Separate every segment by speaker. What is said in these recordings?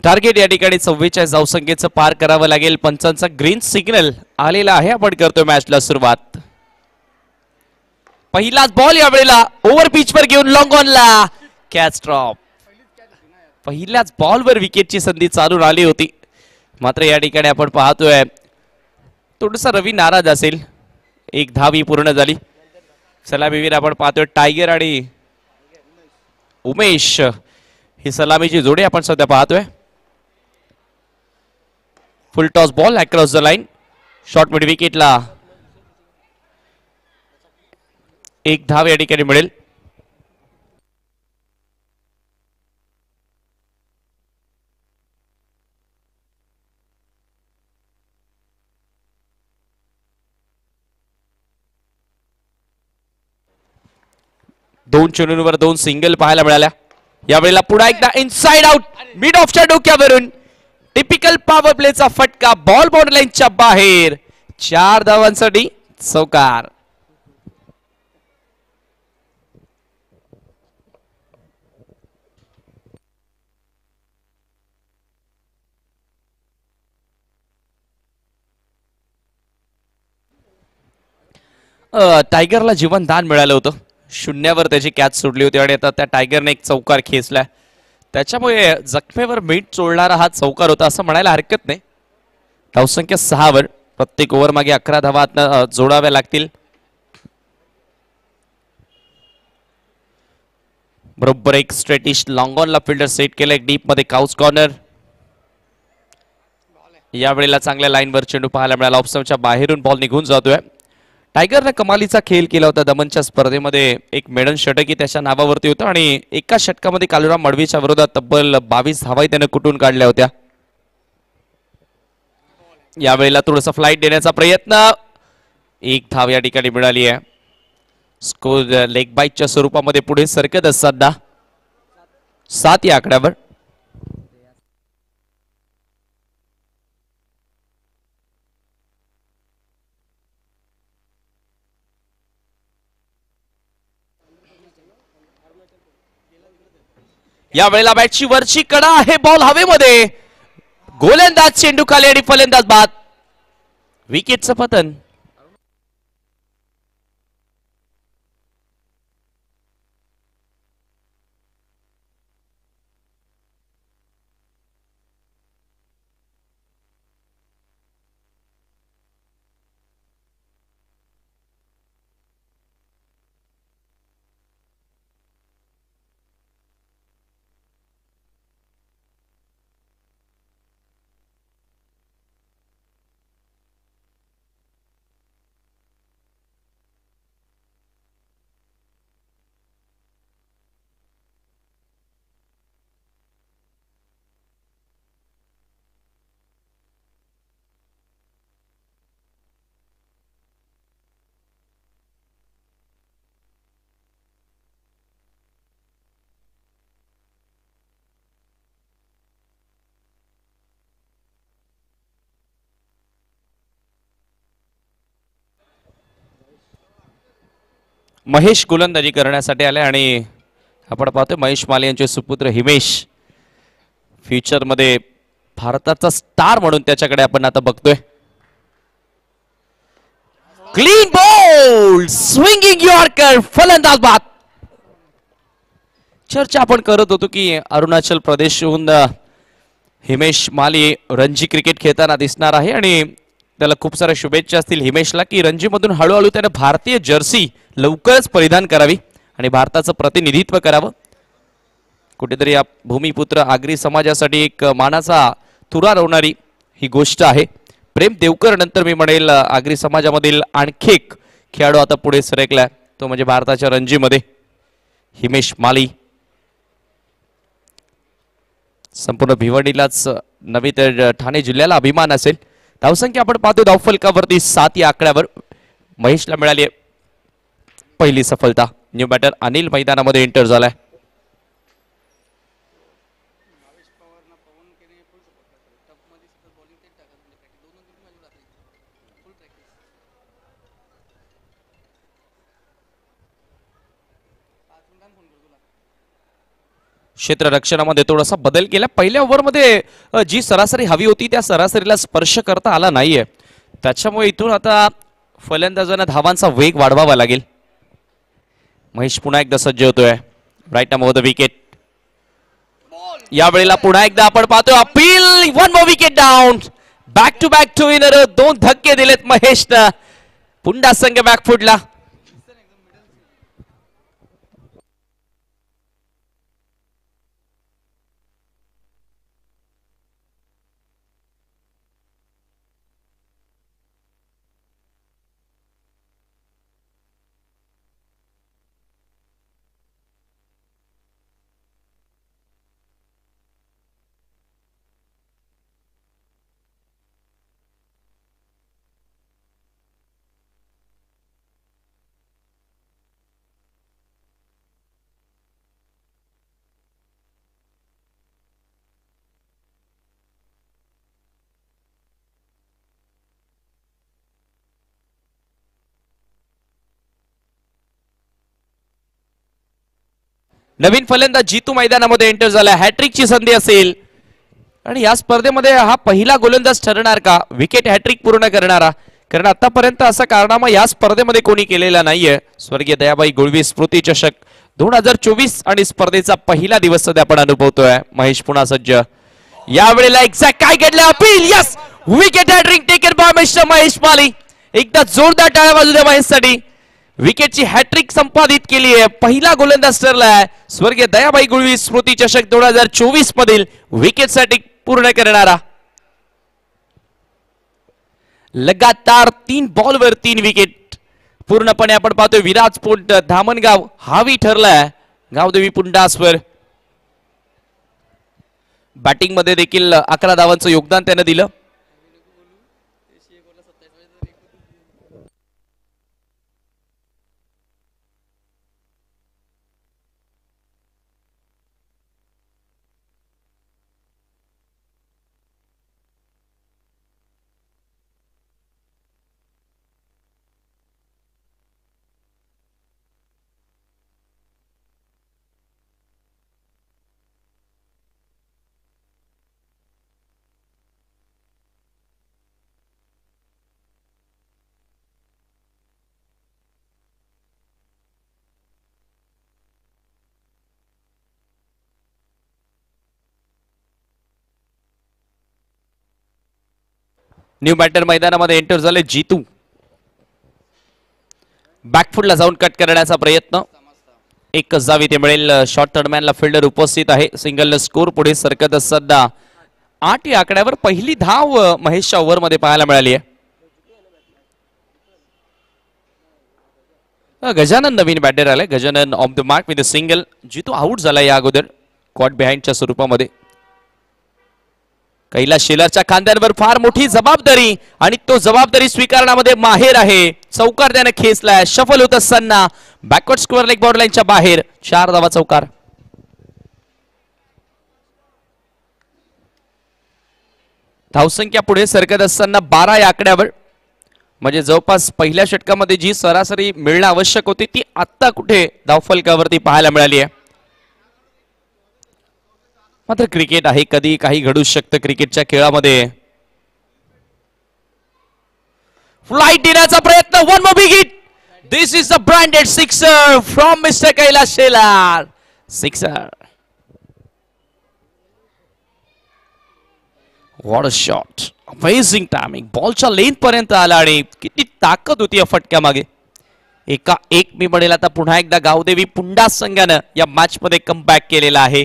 Speaker 1: Target या ठिकाणी 44 धावसंख्येचं पार करावं लागेल. पंचांचा ग्रीन सिग्नल आलेला आहे. आपण करतोय मॅचला सुरुवात. पहिलाच बॉल यावेळेला ओव्हर पिचवर घेऊन लॉंग ऑनला कॅच ड्रॉप. पहिल्याच बॉलवर विकेटची संधी चालून आली होती, मात्र या ठिकाणी आपण पाहतोय थोडंसं रवी नाराज असेल. एक धाव ही पूर्ण झाली. सलामीवीर आपण पाहतोय टायगर आणि उमेश, ही सलामीची जोडी आपण सध्या पाहतोय. Full toss ball across the line, short mid विकेटला एक धाव या ठिकाणी मिळेल. दोन चेंडूंवर दोन सिंगल पाहायला मिळाल्या. यावेळेला पुन्हा एकदा इनसाइड आउट मिड ऑफच्या डोक्यावरून टिपिकल पॉवर प्लेचा फटका, बॉल बाउंड्री लाईनच्या बाहेर. 4 धावांसाठी चौकार. टायगरला जीवनदान मिळालं होतं. शून्यावर त्याची कॅच सुटली होती आणि आता त्या टायगरने एक चौकार खेचलाय. त्याच्यामुळे जखमेवर मीठ चोळणारा हा चौकार होता असं म्हणायला हरकत नाही. धावसंख्या 6 वर, प्रत्येक ओव्हर मागे 11 धावा जोडाव्या लागतील. बरोबर एक स्ट्रेटिश लॉंग ऑनला फिल्डर सेट केलं. एक डीप मध्ये काउच कॉर्नर. यावेळेला चांगल्या लाईनवर चेंडू पाहायला मिळाला. ऑप्शनच्या बाहेरून बॉल निघून जातोय. टायगरने कमालीचा खेळ केला होता दमनच्या स्पर्धेमध्ये. एक मेडन षटकही त्याच्या नावावरती होतं आणि एका षटकामध्ये कालुराम मडवीच्या विरोधात तब्बल 22 धावाही त्याने कुठून काढल्या होत्या. यावेळेला थोडंसं फ्लाईट देण्याचा प्रयत्न, एक धाव या ठिकाणी मिळाली आहे. स्कोर लेग बाईटच्या स्वरूपामध्ये पुढे सरकत असताना 7 या आकड्यावर. या वेळेला बॅटची वरची कडा आहे, बॉल हवेमध्ये. गोलंदाज चेंडू खाली आणि फलंदाज बाद. विकेटचं पतन. महेश गोलंदाजी करण्यासाठी आले आणि आपण पाहतोय महेश माले यांचे सुपुत्र हिमेश फ्युचर मध्ये भारताचा स्टार म्हणून त्याच्याकडे आपण आता बघतोय. क्लीन बॉल, स्विंगिंग यॉर्कर, फलंदाज बाद. चर्चा आपण करत होतो की अरुणाचल प्रदेशहून हिमेश माली रणजी क्रिकेट खेळताना दिसणार आहे आणि त्याला खूप साऱ्या शुभेच्छा असतील हिमेशला की रणजी मधून हळूहळू त्याने भारतीय जर्सी लवकरच परिधान करावी आणि भारताचं प्रतिनिधित्व करावं. कुठेतरी या भूमिपुत्र आगरी समाजासाठी एक मानाचा तुरा रोवणारी ही गोष्ट आहे. प्रेम देवकर नंतर मी म्हणेल आगरी समाजामधील आणखी एक खेळाडू आता पुढे सरकलाय, तो म्हणजे भारताच्या रणजीमध्ये हिमेश माली. संपूर्ण भिवंडीलाच नव्हे तर ठाणे जिल्ह्याला अभिमान असेल. धावसंख्या आपण पाहतो धावफलकावरती 7 या आकड्यावर. महेशला मिळाली पहिली सफलता. न्यू बॅटर अनिल मैदानामध्ये एंटर झालाय. क्षेत्ररक्षणामध्ये थोडासा बदल केला. पहिल्या ओव्हरमध्ये जी सरासरी हवी होती त्या सरासरीला स्पर्श करता आला नाहीये. त्याच्यामुळे इथून आता फलंदाजांना धावांचा वेग वाढवावा लागेल. महेश पुन्हा एकदा सज्ज होतोय. Right arm over the wicket. यावेळेला पुन्हा एकदा आपण पाहतोय appeal. One more wicket down. Back to back 2 in a row. 2 धक्के दिलेत महेशनं. पुन्हा संघ बॅकफुटला. नवीन फलंदाज जीतू मैदानामध्ये एंटर झाला. हॅट्रिकची संधी असेल आणि या स्पर्धेमध्ये हा पहिला गोलंदाज ठरणार का विकेट हॅट्रिक पूर्ण करणारा. कारण आतापर्यंत असा कारनामा या स्पर्धेमध्ये कोणी केलेला नाहीये. स्वर्गीय दयाबाई गुळवी स्मृती चषक 2024 आणि स्पर्धेचा पहिला दिवस सध्या आपण अनुभवतोय. महेश पुन्हा सज्ज. यावेळेला एक्झॅक्ट काय घडलं appeal. Yes wicket hat-trick taken by mister Mahesh Mali. एकदा जोरदार टाळ्या वाजू द्या महेशसाठी. विकेटची हॅट्रिक संपादित केली आहे. पहिला गोलंदाज ठरलाय स्वर्गीय दयाबाई गुळवी स्मृती चषक 2024 मधील विकेटसाठी पूर्ण करणारा. लगातार 3 बॉलवर 3 विकेट पूर्णपणे आपण पाहतोय. विराज पोंट धामणगाव हावी ठरलाय गावदेवी पुंडासवर. बॅटिंग मध्ये देखील 11 धावांचं योगदान त्यानं दिलं. न्यू बॅटर मैदानामध्ये एंटर झाले जीतू. बॅकफुटला जाऊन कट करण्याचा प्रयत्न. एक जावी ते मिळेल. शॉर्ट थर्डमॅनला फिल्डर उपस्थित आहे. सिंगल स्कोर पुढे सरकत असताना 8 या आकड्यावर पहिली धाव महेशच्या ओव्हर मध्ये पाहायला मिळाली आहे. गजानन नवीन बॅटर आलाय. Gajanan off the mark with a single. Jitu out झाला या अगोदर कॉट बिहाइंडच्या स्वरूपामध्ये. कैलास शेलारच्या खांद्यांवर फार मोठी जबाबदारी आणि तो जबाबदारी स्वीकारण्यामध्ये माहेर आहे. चौकार त्याने खेचलाय. शफल होत असताना बॅकवर्ड स्क्वेअर लेग बॉर्डर लाईनच्या बाहेर 4 धावा चौकार. धावसंख्या पुढे सरकत असताना 12 या आकड्यावर. म्हणजे जवळपास पहिल्या षटकामध्ये जी सरासरी मिळणं आवश्यक होती ती आता कुठे धावफलकावरती पाहायला मिळाली आहे. मात्र क्रिकेट आहे, कधी काही घडू शकतं क्रिकेटच्या खेळामध्ये. फ्लाइट देण्याचा प्रयत्न. One more big hit. This is the branded sixer from mister Kailas Shelar. Sixer. What a shot. Amazing timing. बॉलच्या लेन पर्यंत आला आणि किती ताकद होती या फटक्या मागे. एका एक मी म्हणेल आता पुन्हा एकदा गावदेवी पुंडा संघानं या मॅच मध्ये कमबॅक केलेला आहे.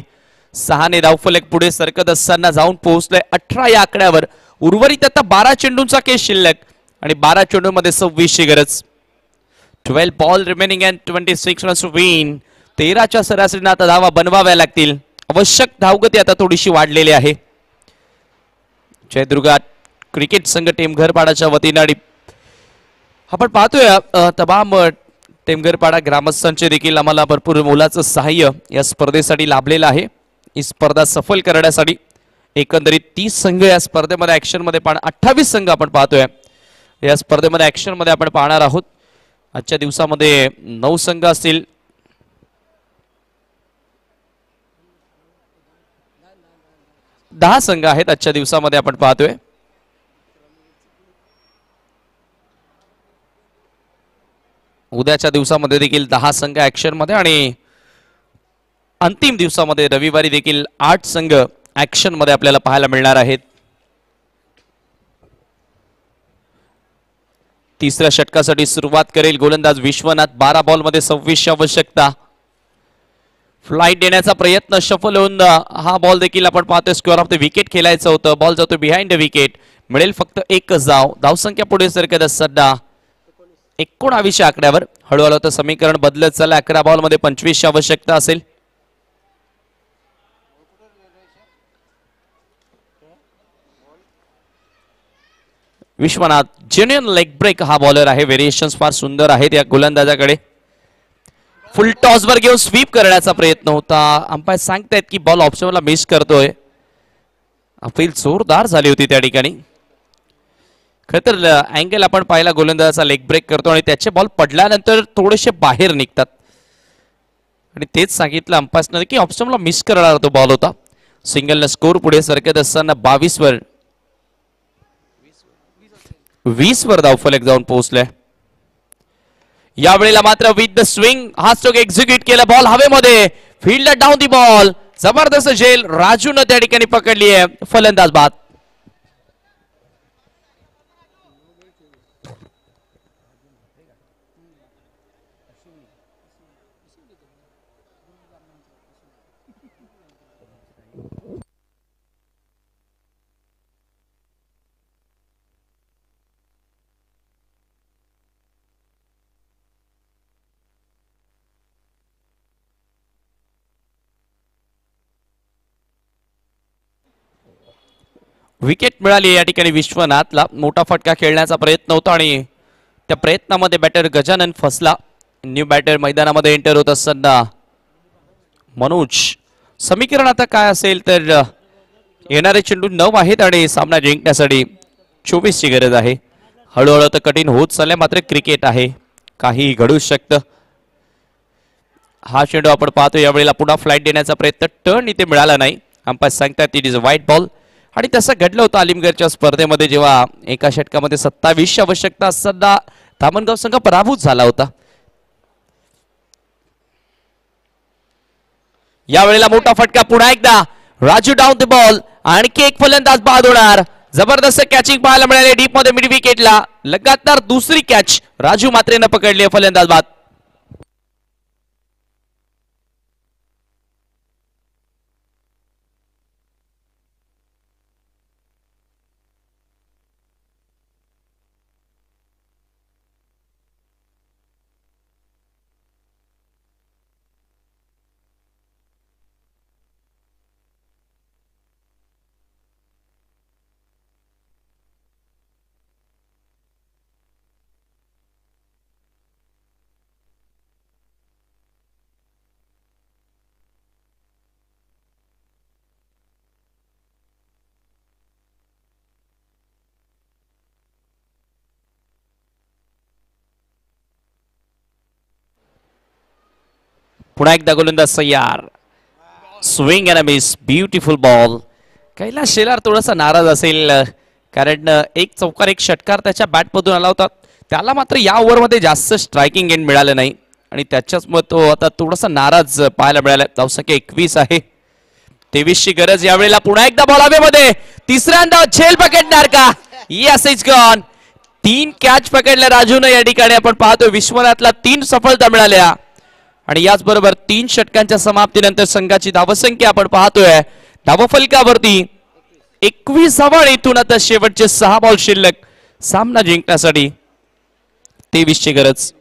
Speaker 1: 6 ने धावफलक पुढे सरकत असताना जाऊन पोहोचलोय 18 या आकड्यावर. उर्वरित आता 12 चेंडूंचा केस शिल्लक आणि 12 चेंडूंमध्ये 26 ची गरज. 12 ball remaining and 26 runs to win. 13च्या सरासरीने आता धावा बनवाव्या लागतील. आवश्यक धावगती आता थोडीशी वाढलेली आहे. जयदुर्गा क्रिकेट संघ टेमघरपाडाच्या वतीने आणि आपण पाहतोय तमाम टेमघरपाडा ग्रामस्थांचे देखील आम्हाला भरपूर मोलाचं सहाय्य या स्पर्धेसाठी लाभलेलं आहे. ही स्पर्धा सफल करण्यासाठी एकंदरीत 30 संघ या स्पर्धेमध्ये ऍक्शन मध्ये 28 संघ आपण पाहतोय या स्पर्धेमध्ये ऍक्शन मध्ये आपण पाहणार आहोत. आजच्या दिवसामध्ये 9 संघ असतील. 10 संघ आहेत आजच्या दिवसामध्ये आपण पाहतोय. उद्याच्या दिवसामध्ये देखील 10 संघ ऍक्शन मध्ये आणि अंतिम दिवसामध्ये रविवारी देखील 8 संघ ऍक्शन मध्ये आपल्याला पाहायला मिळणार आहेत. तिसऱ्या षटकासाठी सुरुवात करेल गोलंदाज विश्वनाथ. 12 बॉल मध्ये 26 आवश्यकता. फ्लाइट देण्याचा प्रयत्न सफल होऊन हा बॉल देखील आपण पाहतोय स्क्वेअर ऑफ द विकेट खेळायचं होतं. बॉल जातो बिहाइंड द विकेट. मिळेल फक्त एकच धाव. धावसंख्या पुढे सरकत असताना 19 आकड्यावर. हळूहळू तर समीकरण बदलत चाललं. 11 बॉल मध्ये 25 आवश्यकता असेल. विश्वनाथ जेन्युइन लेग ब्रेक हा बॉलर आहे. व्हेरिएशन्स फार सुंदर आहेत या गोलंदाजाकडे. फुल टॉस वर घेऊन स्वीप करण्याचा प्रयत्न होता. अंपायर सांगतायत की बॉल ऑप्शनला मिस करतोय. अपील जोरदार झाली होती त्या ठिकाणी. खरं तर अँगल आपण पाहिला गोलंदाजाचा लेग ब्रेक करतो आणि त्याचे बॉल पडल्यानंतर थोडेसे बाहेर निघतात आणि तेच सांगितलं अंपायरने की ऑप्शनला मिस करणारा तो बॉल होता. सिंगलनं स्कोर पुढे सरकत असताना 22 वर 20 वर धावफलक जाऊन पोहोचले. यावेळेला मात्र विथ द स्विंग हा स्ट्रोक एक्झिक्यूट केला. बॉल हवेमध्ये. Fielder down the ball. जबरदस्त झेल राजूनं त्या ठिकाणी पकडली आहे. फलंदाज बाद. विकेट मिळाली या ठिकाणी विश्वनाथला. मोठा फटका खेळण्याचा प्रयत्न होता आणि त्या प्रयत्नामध्ये बॅटर गजानन फसला. न्यू बॅटर मैदानामध्ये एंटर होत असताना मनोज. समीकरण आता काय असेल तर येणारे चेंडू 9 आहेत आणि सामना जिंकण्यासाठी 24 ची गरज आहे. हळूहळू तर कठीण होत चाललंय मात्र क्रिकेट आहे. काही घडू शकतं. हा चेंडू आपण पाहतो. यावेळेला पुन्हा फ्लाइट देण्याचा प्रयत्न. टर्न इथे मिळाला नाही. अंपायर सांगतात it is a white ball. आणि तसं घडलं होतं अलिमगडच्या स्पर्धेमध्ये जेव्हा एका षटकामध्ये 27 आवश्यकता असताना धामणगाव संघ पराभूत झाला होता. यावेळेला मोठा फटका. पुन्हा एकदा राजू डाऊन द बॉल. आणखी एक फलंदाज बाद होणार. जबरदस्त कॅचिंग पाहायला मिळाले डीप मध्ये मिड विकेटला. लगातार दुसरी कॅच राजू मात्रेनं पकडली. फलंदाज बाद. पुन्हा एकदा गोलंदाज Sayyar. Swing and miss. Beautiful ball. Kailas Shelar थोडासा नाराज असेल कारण एक चौकार एक षटकार त्याच्या बॅटमधून आला होता. त्याला मात्र या ओव्हरमध्ये जास्त स्ट्रायकिंग एंड मिळालं नाही आणि त्याच्याचमुळे तो आता थोडासा नाराज पाहायला मिळाला. धावसंख्या 21 आहे. 23 ची गरज. यावेळेला पुन्हा एकदा बॉल हवेमध्ये. तिसऱ्यांदा झेल पकडणार का? Yes it's gone. 3 कॅच पकडल्या राजूनं या ठिकाणी. आपण पाहतो विश्वनाथला 3 सफलता मिळाल्या आणि याचबरोबर 3 षटकांच्या समाप्तीनंतर संघाची धावसंख्या आपण पाहतोय धावफलकावरती 21 इथून आता शेवटचे 6 बॉल शिल्लक. सामना जिंकण्यासाठी 23 ची गरज.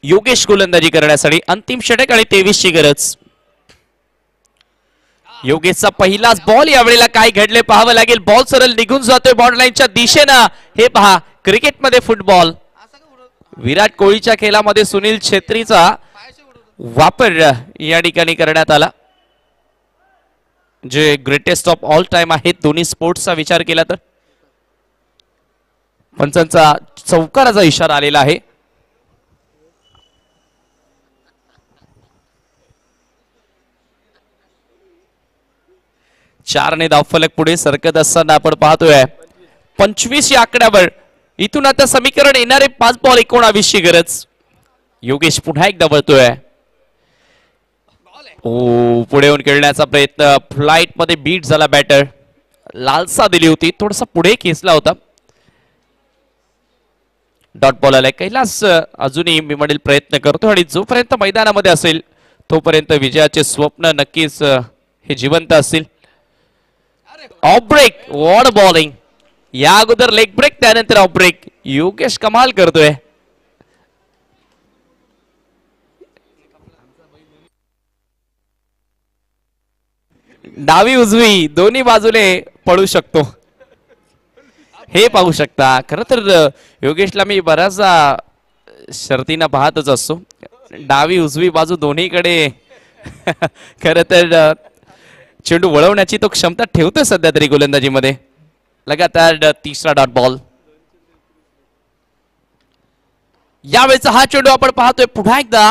Speaker 1: योगेश गोलंदाजी करण्यासाठी अंतिम षटक आणि 23 ची गरज. योगेशचा पहिलाच बॉल, यावेळेला काय घडले पाहावं लागेल. बॉल सरळ निघून जातोय बॉर्डर लाईनच्या दिशेनं. हे पहा, क्रिकेटमध्ये फुटबॉल. विराट कोहलीच्या खेळामध्ये सुनील छेत्रीचा वापर या ठिकाणी करण्यात आला, जे ग्रेटेस्ट ऑफ ऑल टाइम आहेत दोन्ही स्पोर्ट्सचा विचार केला तर. पंचांचा चौकाराचा इशारा आलेला आहे. चारने धावफलक पुढे सरकत असताना आपण पाहतोय 25 या आकड्यावर. इथून आता समीकरण येणारे 5 बॉल 19 ची गरज. योगेश पुन्हा एकदा वळतोय. पुढे येऊन खेळण्याचा प्रयत्न, फ्लाइट मध्ये बीट झाला बॅटर. लालसा दिली होती, थोडासा पुढे खेचला होता. डॉट बॉल आलाय. कैलास अजूनही मी म्हणेल प्रयत्न करतो आणि जोपर्यंत मैदानामध्ये असेल तोपर्यंत विजयाचे स्वप्न नक्कीच हे जिवंत असतील. Off break, what bowling. या अगोदर लेग ब्रेक, त्यानंतर ऑफ ब्रेक. योगेश कमाल करतोय. डावी उजवी दोन्ही बाजूने पळू शकतो, हे पाहू शकता. खरं तर योगेशला मी बऱ्याचदा शर्तीनं पाहतच असतो. डावी उजवी बाजू दोन्हीकडे खरं तर चेंडू वळवण्याची तो क्षमता ठेवतोय सध्या तरी गोलंदाजीमध्ये. लगातार तिसरा डॉट बॉल. यावेळेचा हा चेंडू आपण पाहतोय पुन्हा एकदा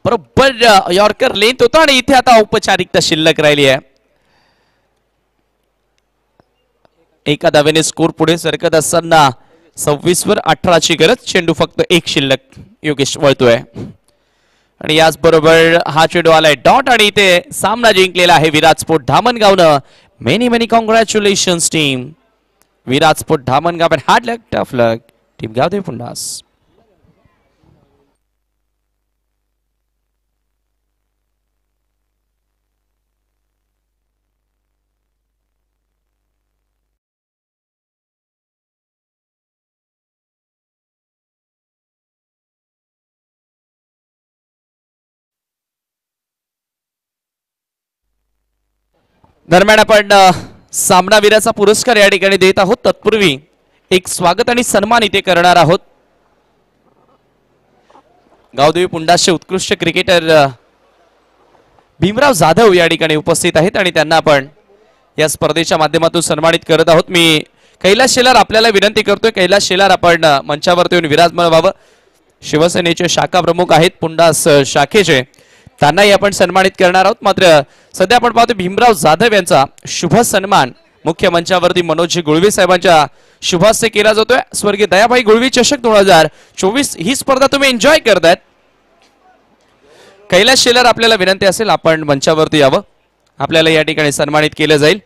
Speaker 1: बरोबर यॉर्कर लेंथ होता आणि इथे आता औपचारिकता शिल्लक राहिली आहे. एका धावेने स्कोर पुढे सरकत असताना 26 वर 18 ची गरज. चेंडू फक्त एक शिल्लक. योगेश वळतोय आणि याचबरोबर हा चेंडू आलाय डॉट आणि इथे सामना जिंकलेला आहे विराट स्पोर्ट धामणगावनं. Many many congratulations team Virat sport Dhamangaon. आणि hard luck, tough luck team Gavdevi Pundas. दरम्यान आपण सामनावीराचा पुरस्कार या ठिकाणी देत आहोत. तत्पूर्वी एक स्वागत आणि सन्मान इथे करणार आहोत. गावदेवी पुंडासचे उत्कृष्ट क्रिकेटर भीमराव जाधव या ठिकाणी उपस्थित आहेत आणि त्यांना आपण या स्पर्धेच्या माध्यमातून सन्मानित करत आहोत. मी कैलास शेलार आपल्याला विनंती करतोय, कैलास शेलार आपण मंचावरती येऊन विराजमान व्हावं. शिवसेनेचे शाखा प्रमुख आहेत पुंडास शाखेचे, त्यांनाही आपण सन्मानित करणार आहोत. मात्र सध्या आपण पाहतो भीमराव जाधव यांचा शुभ सन्मान मुख्य मंचावरती मनोज गुळवी साहेबांच्या शुभास्ते केला जातोय. स्वर्गीय दयाभाई गुळवी चषक 2024 ही स्पर्धा तुम्ही एन्जॉय करतायत. कैलास शेलार आपल्याला विनंती असेल आपण मंचावरती यावं, आपल्याला या ठिकाणी सन्मानित केलं जाईल.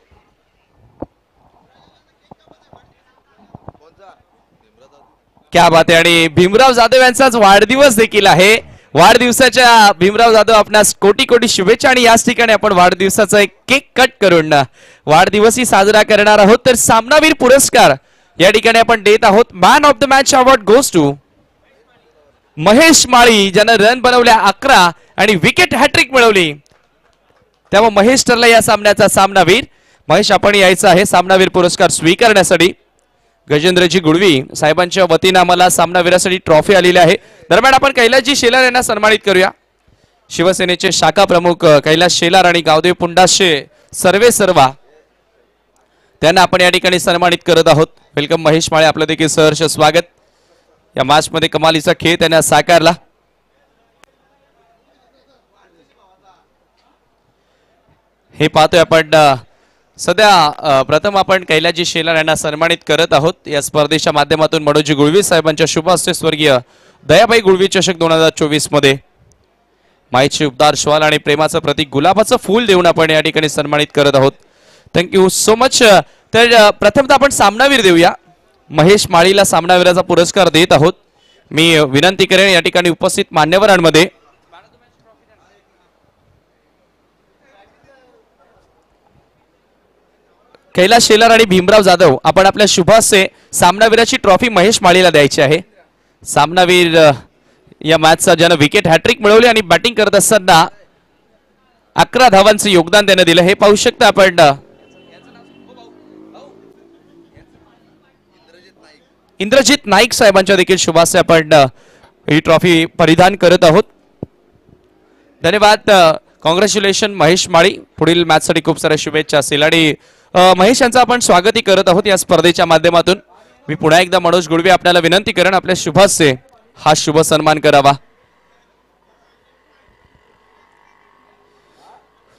Speaker 1: क्या बात आहे. आणि भीमराव जाधव यांचाच वाढदिवस देखील आहे. वाढदिवसाच्या भीमराव जाधव आपणास कोटी कोटी शुभेच्छा. आणि याच ठिकाणी आपण वाढदिवसाचा एक केक कट करून वाढदिवसही साजरा करणार आहोत. तर सामनावीर पुरस्कार या ठिकाणी आपण देत आहोत. Man of the match award goes to Mahesh Mali, ज्यानं रन बनवल्या 11 आणि विकेट हॅट्रिक मिळवली. त्यामुळे महेश ठरला या सामन्याचा सामनावीर. महेश, आपण यायचं आहे सामनावीर पुरस्कार स्वीकारण्यासाठी. गजेंद्रजी गुळवी साहेबांच्या वतीने आम्हाला सामनावीरासाठी ट्रॉफी आलेली आहे. दरम्यान आपण कैलासजी शेलार यांना सन्मानित करूया. शिवसेनेचे शाखा प्रमुख कैलास शेलार आणि गावदेवी पुंडासचे सर्वे सर्वा, त्यांना आपण या ठिकाणी सन्मानित करत आहोत. वेलकम महेश माळे, आपलं देखील सहर्ष स्वागत. या मॅच मध्ये कमालीचा खेळ त्यांना साकारला. हे पाहतोय आपण सध्या प्रथम आपण कैलासजी शेलार यांना सन्मानित करत आहोत. या स्पर्धेच्या माध्यमातून मनोजी गुळवी साहेबांच्या शुभ हस्ते स्वर्गीय दयाबाई गुळवी चषक 2024 मध्ये माईचे उबदार श्वाल आणि प्रेमाचं प्रतीक गुलाबाचं फूल देऊन आपण या ठिकाणी सन्मानित करत आहोत. Thank you so much. तर प्रथमतः आपण सामनावीर देऊया. महेश माळीला सामनावीराचा पुरस्कार देत आहोत. मी विनंती करेन या ठिकाणी उपस्थित मान्यवरांमध्ये कैलास शेलार आणि भीमराव जाधव, आपण आपल्या शुभ हस्ते सामनावीराची ट्रॉफी महेश माळीला द्यायची आहे. सामनावीर या मॅचचा ज्यानं विकेट हॅट्रिक मिळवली आणि बॅटिंग करत असताना 11 धावांचं योगदान त्याने दिलं हे पाहू शकता आपण. इंद्रजित नाईक साहेबांच्या देखील शुभाशय आपण ही ट्रॉफी परिधान करत आहोत. धन्यवाद. कॉंग्रॅच्युलेशन महेश माळी. पुढील मॅच साठी खूप साऱ्या शुभेच्छा असतील आणि महेश यांचं आपण स्वागतही करत आहोत या स्पर्धेच्या माध्यमातून. मी पुन्हा एकदा मनोज गुडवे आपल्याला विनंती करेन आपल्या शुभाशय हा शुभ सन्मान करावा.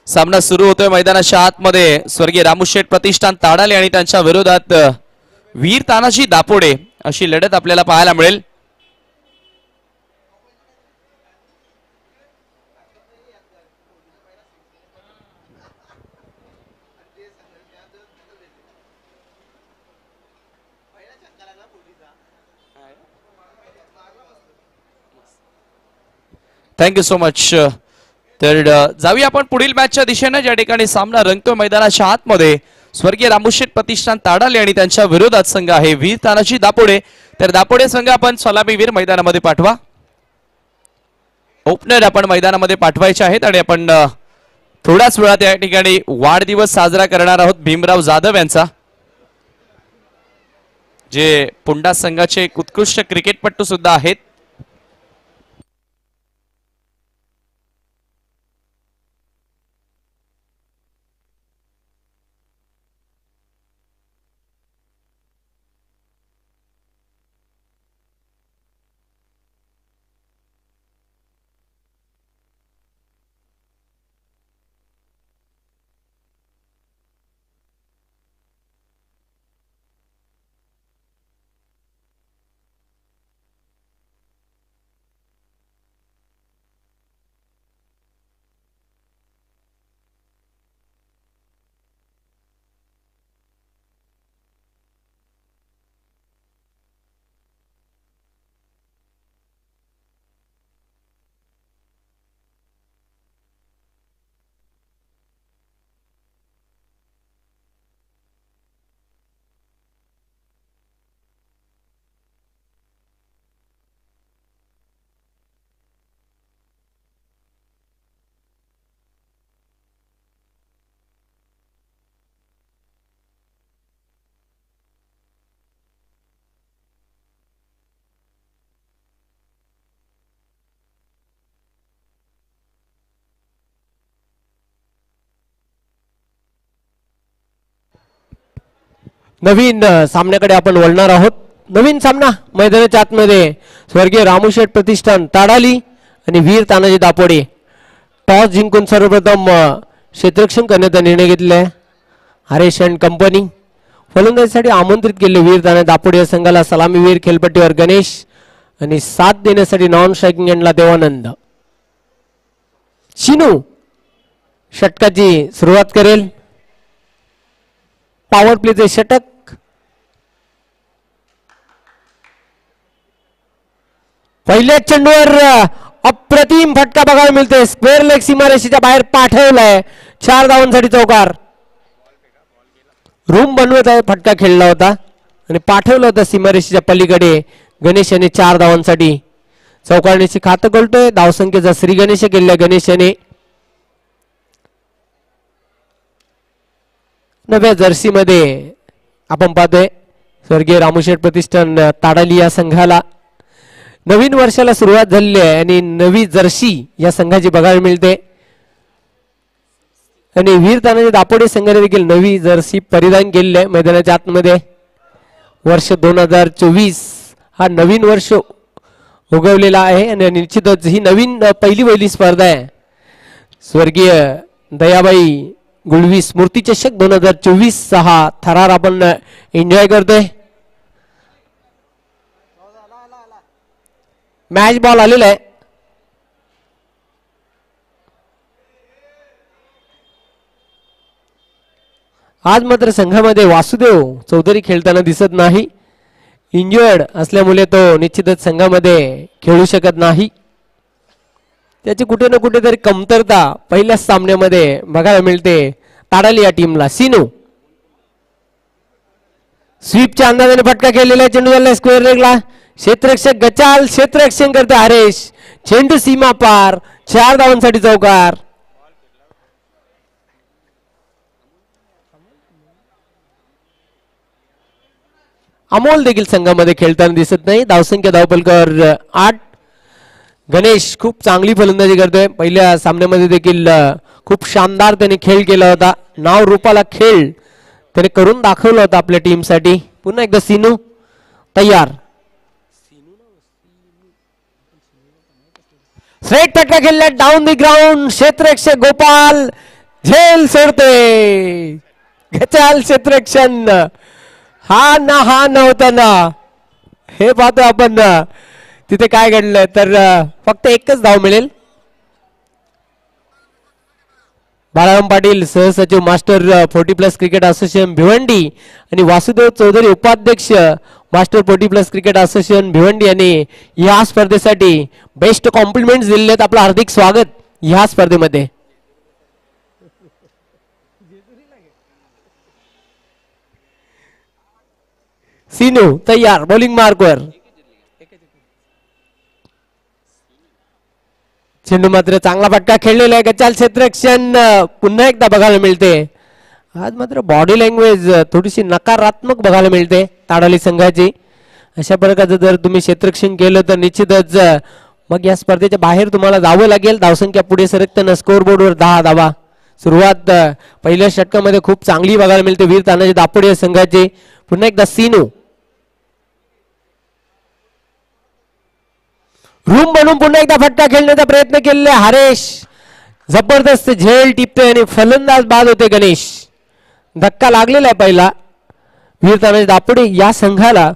Speaker 1: सामना सुरू होतोय मैदानाच्या आतमध्ये. स्वर्गीय रामूशेठ प्रतिष्ठान ताडाले आणि त्यांच्या विरोधात वीर तानाजी दापोडे अशी लढत आपल्याला पाहायला मिळेल. Thank you so much. तर जाऊया आपण पुढील मॅचच्या दिशेने ज्या ठिकाणी सामना रंगतो मैदानाच्या आतमध्ये. स्वर्गीय रामूशेठ प्रतिष्ठान ताडाले आणि त्यांच्या विरोधात संघ आहे वीर तानाजी दापोडे. तर दापोडे संघ आपण सलामीवीर मैदानामध्ये पाठवा. ओपनर आपण मैदानामध्ये पाठवायचे आहेत आणि आपण थोड्याच वेळात या ठिकाणी वाढदिवस साजरा करणार आहोत भीमराव जाधव यांचा, जे पुंडा संघाचे एक उत्कृष्ट क्रिकेटपटू सुद्धा आहेत.
Speaker 2: नवीन सामन्याकडे आपण वळणार आहोत. नवीन सामना मैदानाच्या आतमध्ये स्वर्गीय रामूशेठ प्रतिष्ठान ताडाली आणि वीर तानाजी दापोडे. टॉस जिंकून सर्वप्रथम क्षेत्ररक्षण करण्याचा निर्णय घेतला आहे हरेश अँड कंपनी. फलंदाजीसाठी आमंत्रित केले वीर तानाजी दापोडे या संघाला सलामीवीर खेळपट्टीवर गणेश आणि साथ देण्यासाठी नॉन स्ट्रायकिंग एंडला देवानंद. शिनू षटकाची सुरुवात करेल. पॉवर प्लेचे षटक. पहिल्या चेंडूवर अप्रतिम फटका बघायला मिळते. स्क्वेअर लेग सीमारेषेच्या बाहेर पाठवलाय. 4 धावांसाठी चौकार. रूम बनवत आहे फटका खेळला होता आणि पाठवला होता सीमारेषेच्या पलीकडे. गणेश याने 4 धावांसाठी चौकारण्याची खातं कळतोय. धावसंख्येचा श्री गणेश केलेला गणेश याने. नव्या जर्सी मध्ये आपण पाहतोय स्वर्गीय रामूशेठ प्रतिष्ठान ताडाली या संघाला नवीन वर्षाला सुरुवात झालेली आहे आणि नवी जर्सी या संघाची बघायला मिळते. आणि वीर तानाजी दापोडे संघाने देखील नवी जर्सी परिधान केलेली आहे मैदानाच्या आतमध्ये. वर्ष 2024 हा नवीन वर्ष उगवलेला आहे आणि निश्चितच ही नवीन पहिली स्पर्धा आहे. स्वर्गीय दयाबाई गुळवी स्मृती चषक 2024 हा थरार आपण एन्जॉय करतोय. मॅच बॉल आलेला आहे. आज मात्र संघामध्ये वासुदेव चौधरी खेळताना दिसत नाही. इंजर्ड असल्यामुळे तो निश्चितच संघामध्ये खेळू शकत नाही. त्याची कुठे ना कुठेतरी कमतरता पहिल्याच सामन्यामध्ये बघायला मिळते ताडाली या टीमला. सिनू स्वीपच्या अंदाजाने फटका खेळलेला चेंडू झाला स्क्वेअर लेगला. क्षेत्ररक्षक गचाल क्षेत्ररक्षण करते हरेश. चेंडू सीमा पार. 4 धावांसाठी चौकार. अमोल देखील संघामध्ये खेळताना दिसत नाही. धावसंख्या धावपलकावर 8. गणेश खूप चांगली फलंदाजी करतोय. पहिल्या सामन्यामध्ये देखील खूप शानदार त्याने खेळ केला होता. नाव रूपाला खेळ त्याने करून दाखवला होता आपल्या टीमसाठी. पुन्हा एकदा सिनू तयार. स्ट्रेट फटका खेळला डाऊन दी ग्राउंड. क्षेत्ररक्षक गोपाल झेल सोडते. गचाल क्षेत्ररक्षण. हा नव्हता ना. हे पाहतो आपण तिथे काय घडलं तर फक्त एकच धाव मिळेल. बाळाराम पाटील सहसचिव मास्टर 40+ क्रिकेट असोसिएशन भिवंडी आणि वासुदेव चौधरी उपाध्यक्ष मास्टर 40+ क्रिकेट असोसिएशन भिवंडी यांनी या स्पर्धेसाठी बेस्ट कॉम्प्लिमेंट्स दिलेत. आपलं हार्दिक स्वागत या स्पर्धेमध्ये. सिनू तयार बॉलिंग मार्कवर. चेंडू मात्र चांगला फटका खेळलेला आहे. गचाल क्षेत्ररक्षण पुन्हा एकदा बघायला मिळते. आज मात्र बॉडी लँग्वेज थोडीशी नकारात्मक बघायला मिळते ताडाली संघाची. अशा प्रकारचं जर तुम्ही क्षेत्ररक्षण केलं तर निश्चितच मग या स्पर्धेच्या बाहेर तुम्हाला जावं लागेल. धावसंख्या पुढे सरकताना स्कोअर बोर्डवर 10 धावा. सुरुवात पहिल्या षटकामध्ये खूप चांगली बघायला मिळते वीर तानाजी दापोडे संघाची. पुन्हा एकदा सिनू रूम बनवून पुन्हा एकदा फटका खेळण्याचा प्रयत्न केलेला हरेश. जबरदस्त झेल टिपते आणि फलंदाज बाद होते गणेश. धक्का लागलेला आहे पहिला. वीर तानाजी दापोडे या संघाला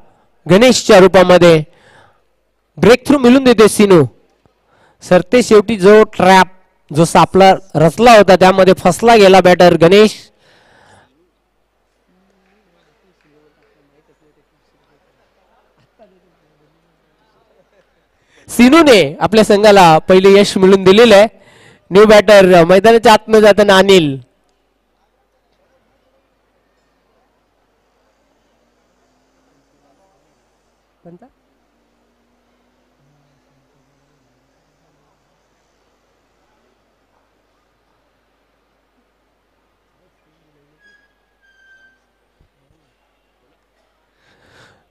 Speaker 2: गणेशच्या रूपामध्ये ब्रेक थ्रू मिळून देते सिनू. सरते शेवटी जो ट्रॅप जो सापला रचला होता त्यामध्ये फसला गेला बॅटर गणेश. सिनूने आपल्या संघाला पहिले यश मिळून दिलेलं आहे. न्यू बॅटर मैदानाच्या आतमध्ये जाताना अनिल.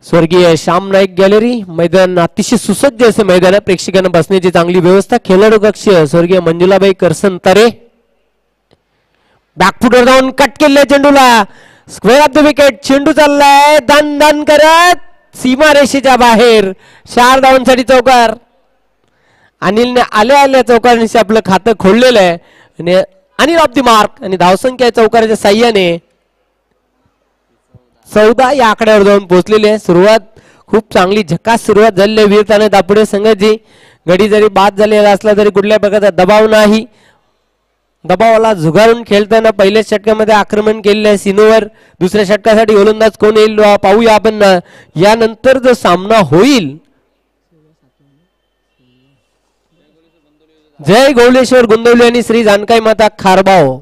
Speaker 2: स्वर्गीय श्याम नाईक गॅलरी मैदान अतिशय सुसज्ज असे मैदान आहे. प्रेक्षकांना बसण्याची चांगली व्यवस्था. खेळाडू कक्ष स्वर्गीय मंजुलाबाई करसन तारे. बॅकफुटवर जाऊन कट केलेल्या चेंडूला स्क्वेअर ऑफ द विकेट. चेंडू चाललाय दन दन करत सीमा रेषेच्या बाहेर. 4 धावांसाठी चौकार. अनिलने आल्या चौकारांशी आपलं खातं खोललेलं आहे आणि अनिल ऑफ द मार्क. आणि धावसंख्या चौकाराच्या साह्याने 14 या आकड्यावर जाऊन पोहोचलेले आहे. सुरुवात खूप चांगली झकास सुरुवात झालेली आहे वीर तानाजी दापोडे संघाची. गडी जरी बाद झालेला असला तरी कुठल्या प्रकारचा दबाव नाही. दबावाला झुगारून खेळताना पहिल्या षटकामध्ये आक्रमण केलेलं आहे सिनूवर. दुसऱ्या षटकासाठी गोलंदाज कोण येईल पाहूया आपण. यानंतर जो सामना होईल जय गौलेश्वर गुंदवली आणि श्री जानकाई माता खारबाव.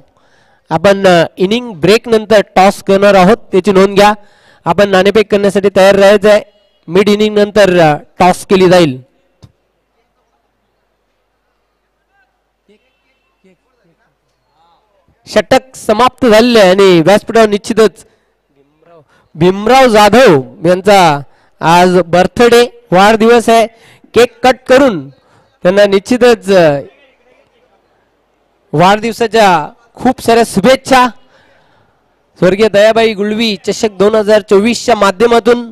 Speaker 2: आपण इनिंग ब्रेक नंतर टॉस करणार आहोत त्याची नोंद घ्या. आपण नाणेफेक करण्यासाठी तयार राहायचं आहे. मिड इनिंग नंतर टॉस केली जाईल. षटक समाप्त झालेले आणि व्यासपीठावर निश्चितच भीमराव जाधव यांचा आज बर्थडे वाढदिवस आहे. केक कट करून त्यांना निश्चितच वाढदिवसाच्या खूप साऱ्या शुभेच्छा. स्वर्गीय दयाबाई गुळवी चषक 2024च्या माध्यमातून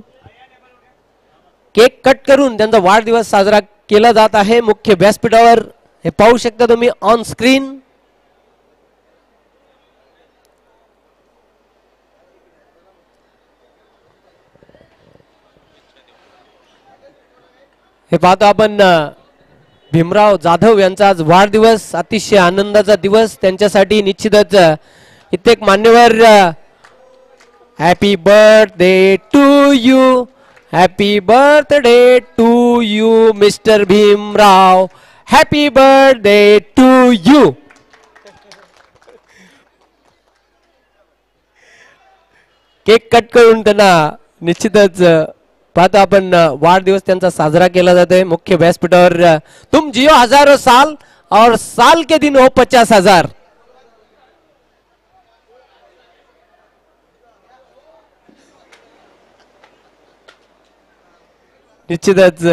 Speaker 2: केक कट करून त्यांचा वाढदिवस साजरा केला जात आहे मुख्य व्यासपीठावर. हे पाहू शकता तुम्ही ऑन स्क्रीन. हे पाहतो आपण भीमराव जाधव यांचा आज वाढदिवस. अतिशय आनंदाचा दिवस त्यांच्यासाठी. निश्चितच कित्येक मान्यवर happy birthday to you. Happy birthday to you mister Bhimrao. Happy birthday to you. Cake cut करून त्यांना निश्चितच पाहतो आपण वाढदिवस त्यांचा साजरा केला जातोय मुख्य व्यासपीठावर तुम जियो हजारों साल और साल के दिन हो 50,000. निश्चितच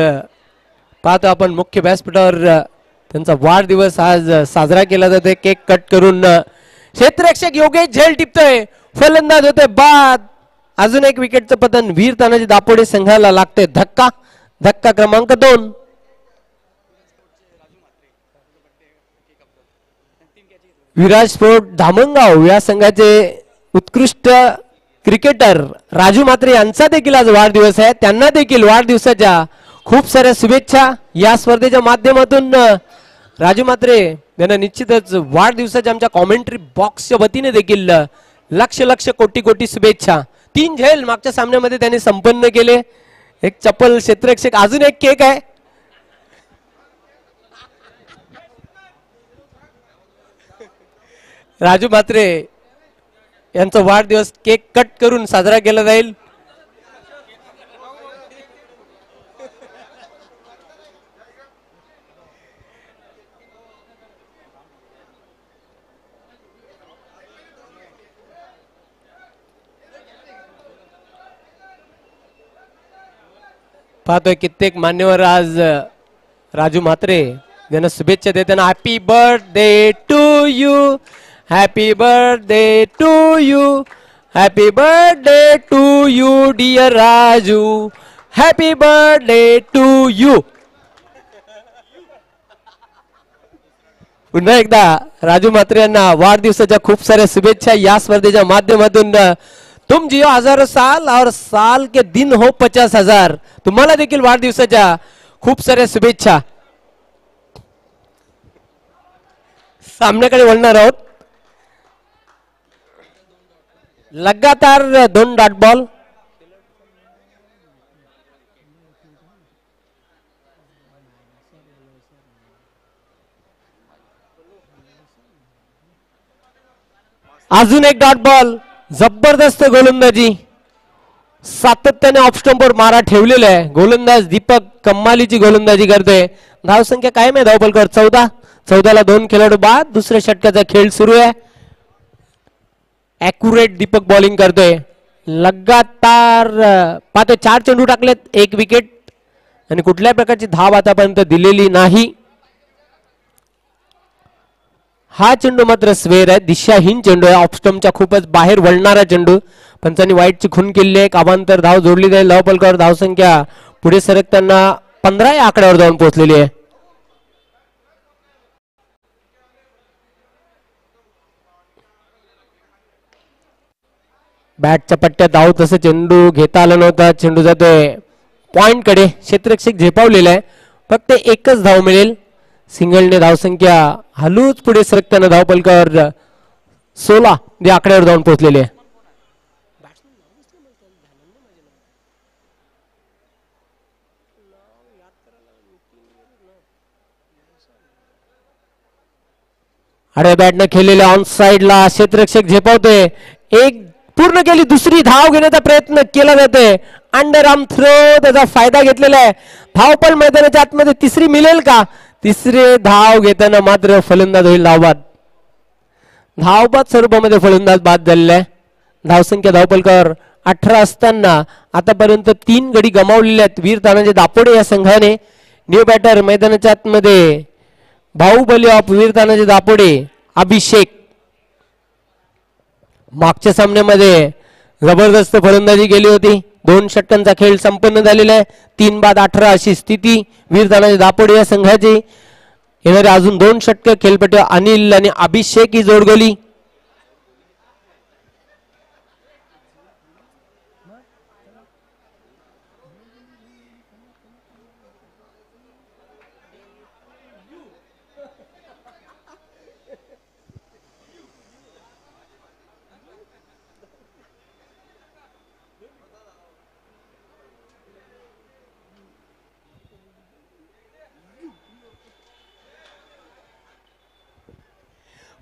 Speaker 2: पाहतो आपण मुख्य व्यासपीठावर त्यांचा वाढदिवस आज साजरा केला जातोय. केक कट करून क्षेत्ररक्षक योगेश झेल टिपतोय. फलंदाज होते बाद. अजून एक विकेटचं पतन. वीर तानाजी दापोडे संघाला लागतोय धक्का. धक्का क्रमांक 2. विराज स्पोर्ट धामणगाव या संघाचे उत्कृष्ट क्रिकेटर राजू म्हात्रे यांचा देखील आज वाढदिवस आहे. त्यांना देखील वाढदिवसाच्या खूप साऱ्या शुभेच्छा. या स्पर्धेच्या माध्यमातून राजू म्हात्रे यांना निश्चितच वाढदिवसाच्या आमच्या कॉमेंट्री बॉक्सच्या वतीने देखील लक्ष लक्ष कोटी कोटी शुभेच्छा. 3 झेल मागच्या सामन्यामध्ये त्यांनी संपन्न केले. एक चप्पल क्षेत्ररक्षक. अजून एक केक आहे. राजू म्हात्रे यांचा वाढदिवस केक कट करून साजरा केला जाईल. पाहतोय कित्येक मान्यवर आज राजू म्हात्रे यांना शुभेच्छा देताना happy birthday to you, happy birthday to you, happy birthday to you dear Raju, happy birthday to you. पुन्हा एकदा राजू म्हात्रे यांना वाढदिवसाच्या खूप साऱ्या शुभेच्छा. या स्पर्धेच्या माध्यमातून तुम जियो हजारों साल और साल के दिन हो 50,000. तुम्हाला देखील वाढदिवसाच्या खूप साऱ्या शुभेच्छा. सामन्याकडे वळणार आहोत. लगातार 2 डॉट बॉल. अजून एक डॉट बॉल. जबरदस्त गोलंदाजी. सातत्याने ऑफ स्टंपवर मारा ठेवलेला आहे. गोलंदाज दीपक कम्मालीची गोलंदाजी करतोय. धावसंख्या कायम आहे धावपलकावर 14. 14ला 2 खेळाडू बाद. दुसऱ्या षटकाचा खेळ सुरू आहे. ॲक्युरेट दीपक बॉलिंग करतोय. लगातार पाहतो 4 चेंडू टाकलेत, 1 विकेट आणि कुठल्याही प्रकारची धाव आतापर्यंत दिलेली नाही. हा चेंडू मात्र स्वेर आहे. दिशाहीन चेंडू आहे. ऑफस्टमच्या खूपच बाहेर वळणारा चेंडू. पंचांनी वाईटची खून केली आहे. कामांतर धाव जोडली जाईल. धावपलकावर धावसंख्या पुढे सरकताना 15 या आकड्यावर जाऊन पोहोचलेली आहे. बॅटच्या पट्ट्यात धाव तसं चेंडू घेता आला नव्हता. चेंडू जातोय पॉइंट कडे. क्षेत्ररक्षक झेपावलेला आहे. फक्त एकच धाव मिळेल. सिंगलने धावसंख्या हलूच पुढे सरकताना धावपलकावर 16 या आकड्यावर जाऊन पोहोचलेले आहे. आडव्या बॅटनं खेळलेल्या ऑन साइडला क्षेत्ररक्षक झेपावतोय. एक पूर्ण केली. दुसरी धाव घेण्याचा प्रयत्न केला जातोय. अंडर आर्म थ्रो त्याचा फायदा घेतलेला आहे. धावपल मैदानाच्या आतमध्ये तिसरी मिळेल का? तिसरे धाव घेताना मात्र फलंदाज होईल धावबाद. धावबाद स्वरूपामध्ये फलंदाज बाद झालेला आहे. धावसंख्या धावपलकावर 18 असताना आतापर्यंत 3 गडी गमावलेले आहेत वीर तानाजी दापोडे या संघाने. न्यू बॅटर मैदानाच्या आतमध्ये बाहुबली ऑफ वीर तानाजी दापोडे अभिषेक. मागच्या सामन्यामध्ये जबरदस्त फलंदाजी केली होती. 2 षटकांचा खेळ संपन्न झालेला आहे. 3 बाद 18 अशी स्थिती वीर तानाजी दापोडे या संघाची. येणारे अजून 2 षटक खेळपट्टी अनिल आणि अभिषेक ही जोडगोली.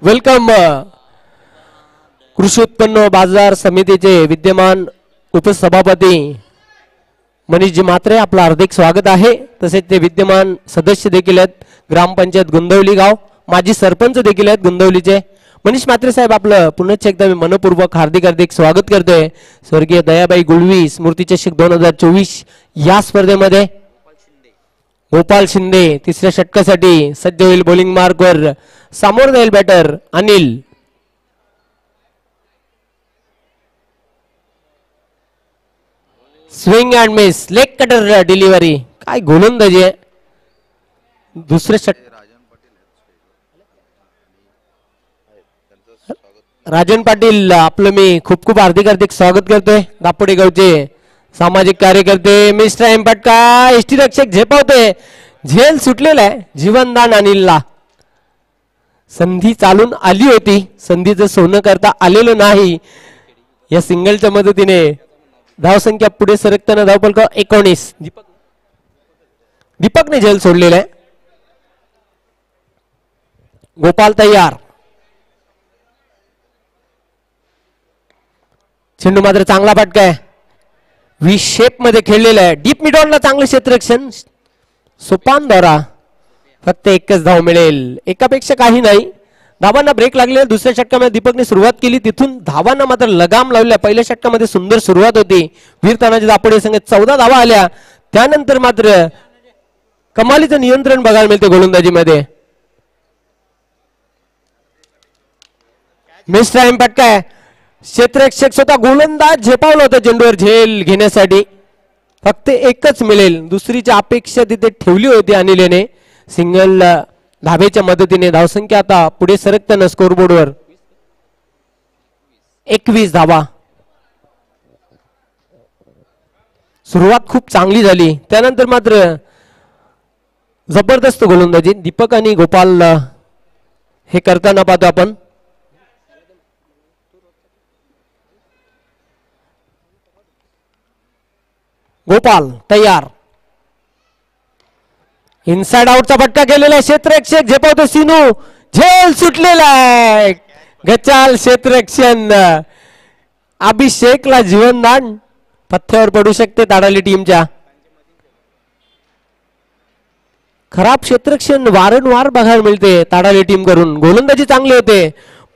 Speaker 2: वेलकम. कृषी उत्पन्न बाजार समितीचे विद्यमान उपसभापती मनीषजी मात्रे आपलं हार्दिक स्वागत आहे. तसेच ते विद्यमान सदस्य देखील आहेत ग्रामपंचायत गुंदवली गाव, माजी सरपंच देखील आहेत गुंदवलीचे. मनीष मात्रे साहेब आपलं पुन्हा एकदा मी मनपूर्वक हार्दिक स्वागत करतोय. स्वर्गीय दयाबाई गुळवी स्मृती चषक 2024 या स्पर्धेमध्ये गोपाल शिंदे तिसऱ्या षटकासाठी सज्ज होईल. बॉलिंग मार्कवर सामोर जाईल batter Anil. Swing and miss, leg cutter delivery. काय गोलंदाजी आहे. दुसरे राजन पाटील आपलं मी खूप खूप हार्दिक स्वागत करतोय. दापोडे गावचे सामाजिक कार्यकर्ते. मिस्टर एम पटका एसटी रक्षक झेपावते. झेल सुटलेला आहे. जीवनदान अनिलला. संधी चालून आली होती, संधीचं सोनं करता आलेलं नाही. या सिंगलच्या मदतीने धावसंख्या पुढे सरकताना धावफलक 19. दीपकने झेल सोडलेला आहे. गोपाल तयार. चेंडू मात्र चांगला फटका आहे. व्ही शेप मध्ये खेळलेला आहे. डीप मिडऑनला चांगलं क्षेत्ररक्षण. सोपान द्वारा फक्त एकच धाव मिळेल. एकापेक्षा काही नाही. धावांना ब्रेक लागले. दुसऱ्या षटकामध्ये दीपकने सुरुवात केली, तिथून धावांना मात्र लगाम लावल्या. पहिल्या षटकामध्ये सुंदर सुरुवात होती. वीर तानाजी दापोडे संघ 14 धावा आल्या. त्यानंतर मात्र कमालीचं नियंत्रण बघायला मिळते गोलंदाजीमध्ये. Miss time पटकाय. क्षेत्ररक्षक स्वतः गोलंदाज झेपावला होता चेंडूवर झेल घेण्यासाठी. फक्त एकच मिळेल. दुसरीची अपेक्षा तिथे ठेवली होती अनिलने. सिंगल धावेच्या मदतीने धावसंख्या आता पुढे सरकताना स्कोरबोर्डवर 21 धावा. सुरुवात खूप चांगली झाली. त्यानंतर मात्र जबरदस्त गोलंदाजी दीपक आणि गोपाल हे करताना पाहतो आपण. गोपाल तयार. इनसाइड आउटचा फटका केलेला क्षेत्ररक्षक झेपावतो सिनू. झेल सुटलेला आहे. गचाल क्षेत्ररक्षण. अभिषेकला जीवनदान. पथ्यावर पडू शकते ताडाली टीमच्या. खराब क्षेत्ररक्षण वारंवार बघायला मिळते ताडाली टीम करून. गोलंदाजी चांगली होते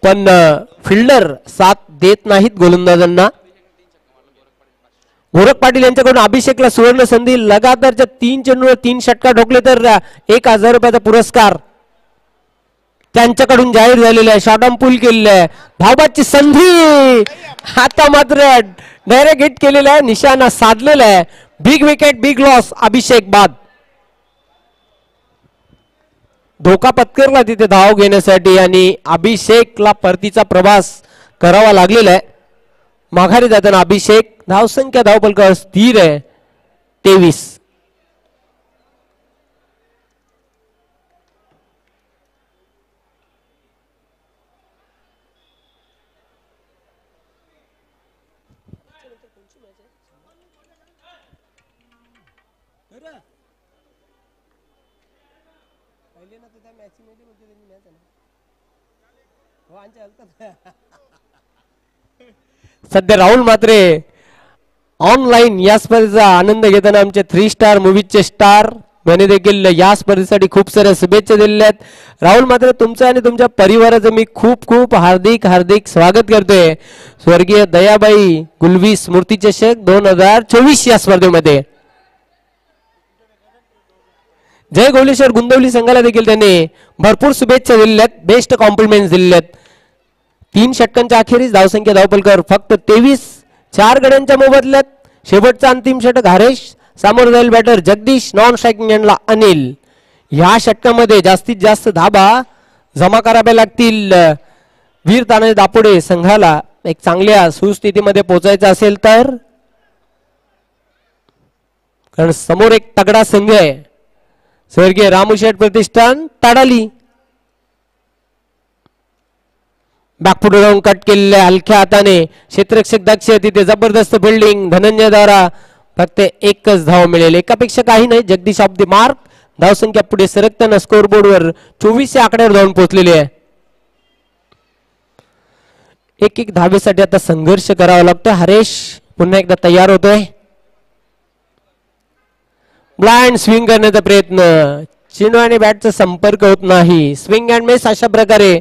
Speaker 2: पण फिल्डर साथ देत नाहीत गोलंदाजांना. गोरख पाटील यांच्याकडून अभिषेकला सुवर्ण संधी. लगातारच्या 3 चेंडूवर 3 षटका ठोकले तर 1000 रुपयाचा पुरस्कार त्यांच्याकडून जाहीर झालेला आहे. शॉर्ट पूल केलेला आहे. धावबादची संधी आता मात्र डायरेक्ट हिट केलेला आहे. निशाणा साधलेला आहे. Big wicket big loss. Abhishek बाद. धोका पत्करला तिथे धाव घेण्यासाठी आणि अभिषेकला परतीचा प्रवास करावा लागलेला आहे. माघारी जाताना अभिषेक. धावसंख्या धावफलकावर स्थिर आहे 23. सध्या राहुल मात्रे ऑनलाईन या स्पर्धेचा आनंद घेताना आमचे 3 स्टार मूवीजचे स्टार मैंने देखील या स्पर्धेसाठी खूप साऱ्या शुभेच्छा दिलेल्या आहेत. राहुल मात्र तुमचं आणि तुमच्या परिवाराचं मी खूप खूप हार्दिक स्वागत करतोय. स्वर्गीय दयाबाई गुलवी स्मृती चषक 2024 या स्पर्धेमध्ये. जय गोलेश्वर गुंदवली संघाला देखील त्यांनी भरपूर शुभेच्छा दिलेल्या आहेत. बेस्ट कॉम्प्लिमेंट दिलेल्या आहेत. 3 षटकांच्या अखेरीस धावसंख्या धावफलकावर फक्त 23. 4 गड्यांच्या मोबदल्यात शेवटचा अंतिम षटक हरेश. समोर जाईल बॅटर जगदीश. नॉन स्ट्रायकिंग एंडला अनिल. या षटकामध्ये जास्तीत जास्त धाबा जमा कराव्या लागतील वीर तानाजी दापोडे संघाला एक चांगल्या सुस्थितीमध्ये पोहोचायचं असेल तर. कारण समोर एक तगडा संघ आहे. स्वर्गीय रामूशेठ प्रतिष्ठान ताडाली. बॅकफुट राऊंड कट केलेल्या हलक्या हाताने क्षेत्ररक्षक दक्ष. तिथे जबरदस्त फिल्डिंग धनंजय द्वारा. फक्त एकच धाव मिळेल. एकापेक्षा काही नाही. Jagdish of the mark. धावसंख्या पुढे सरकताना स्कोरबोर्डवर 24 या आकड्यावर धावून पोहोचलेली आहे. एक धावेसाठी आता संघर्ष करावा लागतो. हरेश पुन्हा एकदा तयार होतोय. ब्लाइंड स्विंग करण्याचा प्रयत्न, चेंडू आणि बॅटचा संपर्क होत नाही. स्विंग अँड मिस अशा प्रकारे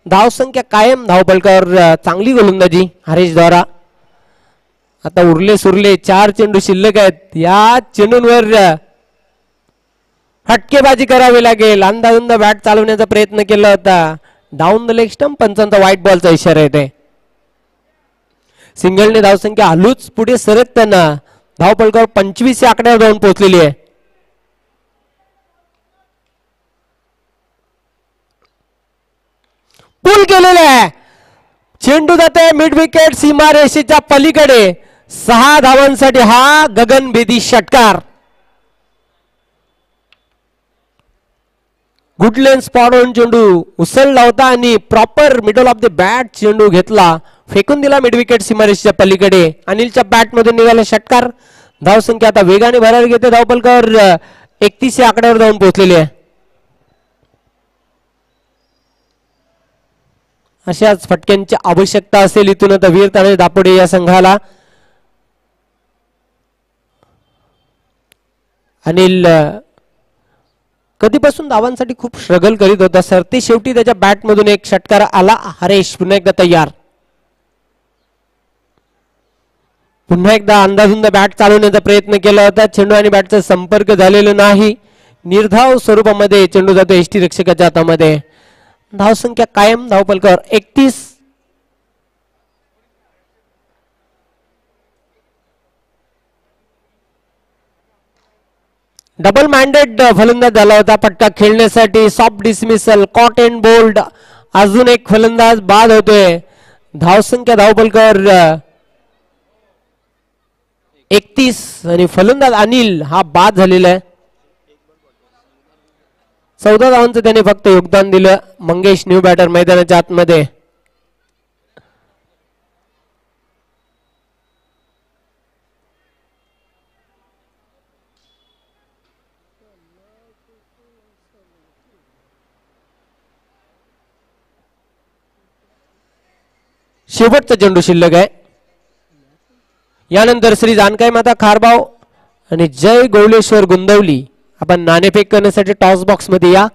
Speaker 2: धावसंख्या कायम धावपलकावर. चांगली गोलंदाजी हरेश द्वारा. आता उरले सुरले 4 चेंडू शिल्लक आहेत. या चेंडूंवर फटकेबाजी करावी लागेल. अंदाधुंद बॅट चालवण्याचा प्रयत्न केला होता. Down the leg stump. पंचांचा व्हाईट बॉलचा इशारा येते. सिंगलने धावसंख्या हलूच पुढे सरकताना धावपलकावर 25 या आकड्यावर जाऊन पोहोचलेली आहे. पूल केलेला आहे. चेंडू जाते मिड विकेट सीमारेषेच्या पलीकडे. 6 धावांसाठी हा गगनभेदी षटकार. गुड लेन स्पॉट ऑन चेंडू उसळला होता आणि proper middle of the bat चेंडू घेतला, फेकून दिला मिड विकेट सीमारेषेच्या पलीकडे. अनिलच्या बॅट मधून निघाला षटकार. धावसंख्या आता वेगाने भरायला घेते. धावपलकावर 31 या आकड्यावर जाऊन पोहोचलेली आहे. अशाच फटक्यांची आवश्यकता असेल इथून आता वीर तानाजी दापोडे या संघाला. अनिल कधीपासून धावांसाठी खूप स्ट्रगल करीत होता सर. ते शेवटी त्याच्या बॅट मधून एक षटकार आला. हरेश पुन्हा एकदा तयार. पुन्हा एकदा अंदाधुंद बॅट चालवण्याचा प्रयत्न केला होता. चेंडू आणि बॅटचा संपर्क झालेला नाही. निर्धाव स्वरूपामध्ये चेंडू जातो एसटी रक्षकाच्या हातामध्ये. धावसंख्या कायम धावपलकावर 31. डबल माइंडेड फलंदाज झाला होता फटका खेळण्यासाठी. Soft dismissal, caught and bowled. अजून एक फलंदाज बाद होतोय. धावसंख्या धावपलकावर 31 आणि फलंदाज अनिल हा बाद झालेला आहे. 14 धावांचं त्याने फक्त योगदान दिलं. मंगेश न्यू बॅटर मैदानाच्या आतमध्ये. शेवटचा चेंडू शिल्लक आहे. यानंतर श्री जानकाई माता खारबाव आणि जय गौलेश्वर गुंदवली आपण नाणेफेक करण्यासाठी टॉस बॉक्स मध्ये या.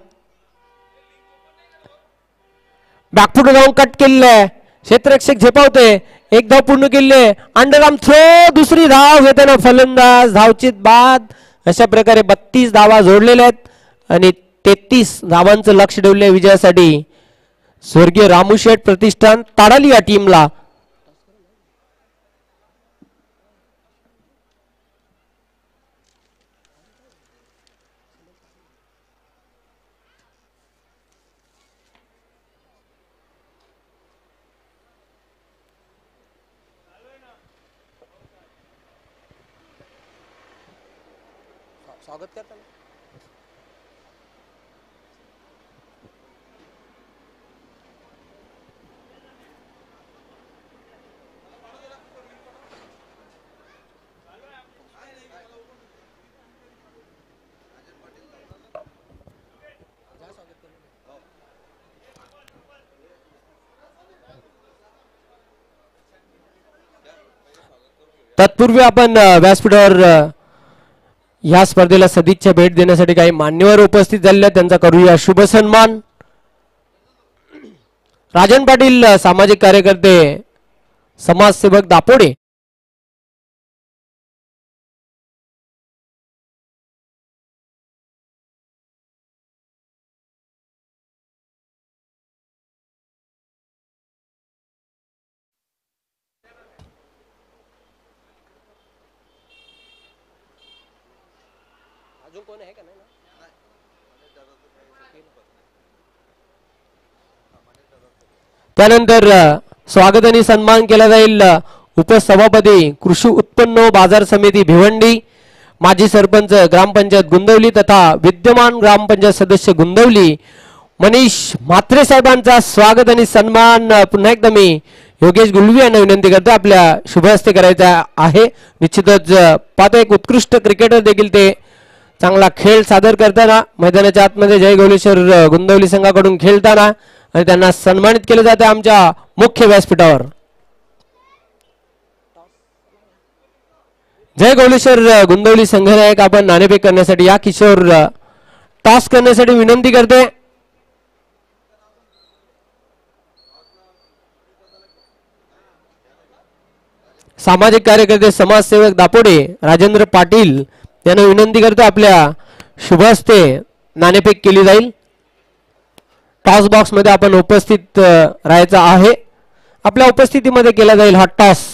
Speaker 2: बॅकफुट जाऊन कट केलेलं. क्षेत्ररक्षक झेपावते. एक धाव पूर्ण केली. Underarm throw. दुसरी धाव घेताना फलंदाज. धावचित बाद. अशा प्रकारे 32 धावा जोडलेल्या आहेत आणि 33 धावांचं लक्ष ठेवले विजयासाठी. स्वर्गीय रामूशेठ प्रतिष्ठान ताडाली या टीमला. स्वागत करता. तत्पूर्वी आपण व्यासपीठावर या स्पर्धेला सदिच्छा भेट देण्यासाठी काही मान्यवर उपस्थित झालेले आहेत. त्यांचा करूया शुभ सन्मान. राजन पाटील सामाजिक कार्यकर्ते, समाजसेवक दापोडे. अजून कोण आहे का नाही? त्यानंतर स्वागत आणि सन्मान केला जाईल उपसभापती कृषी उत्पन्न बाजार समिती भिवंडी, माजी सरपंच ग्रामपंचायत गुंदवली तथा विद्यमान ग्रामपंचायत सदस्य गुंदवली मनीष म्हात्रे साहेबांचा स्वागत आणि सन्मान पुन्हा एकदा मी योगेश गुलवी यांना विनंती करतो आपल्या शुभ हस्ते करायचा आहे. निश्चितच पाहतो एक उत्कृष्ट क्रिकेटर देखील ते चांगला खेळ सादर करताना मैदानाच्या आतमध्ये जय गौलेश्वर गुंदवली संघाकडून खेळताना आणि त्यांना सन्मानित केले जाते आमच्या मुख्य व्यासपीठावर. जय गौलेश्वर गुंदवली संघनायक आपण नाणेफेक करण्यासाठी या. किशोर टॉस करण्यासाठी विनंती करते. सामाजिक कार्यकर्ते समाजसेवक दापोडे राजेंद्र पाटील यांना विनंती करते आपल्या शुभ हस्ते नाणेफेक केली जाईल. टॉस बॉक्स मध्ये आपण उपस्थित राहायचं आहे. आपल्या उपस्थितीमध्ये केला जाईल हा टॉस.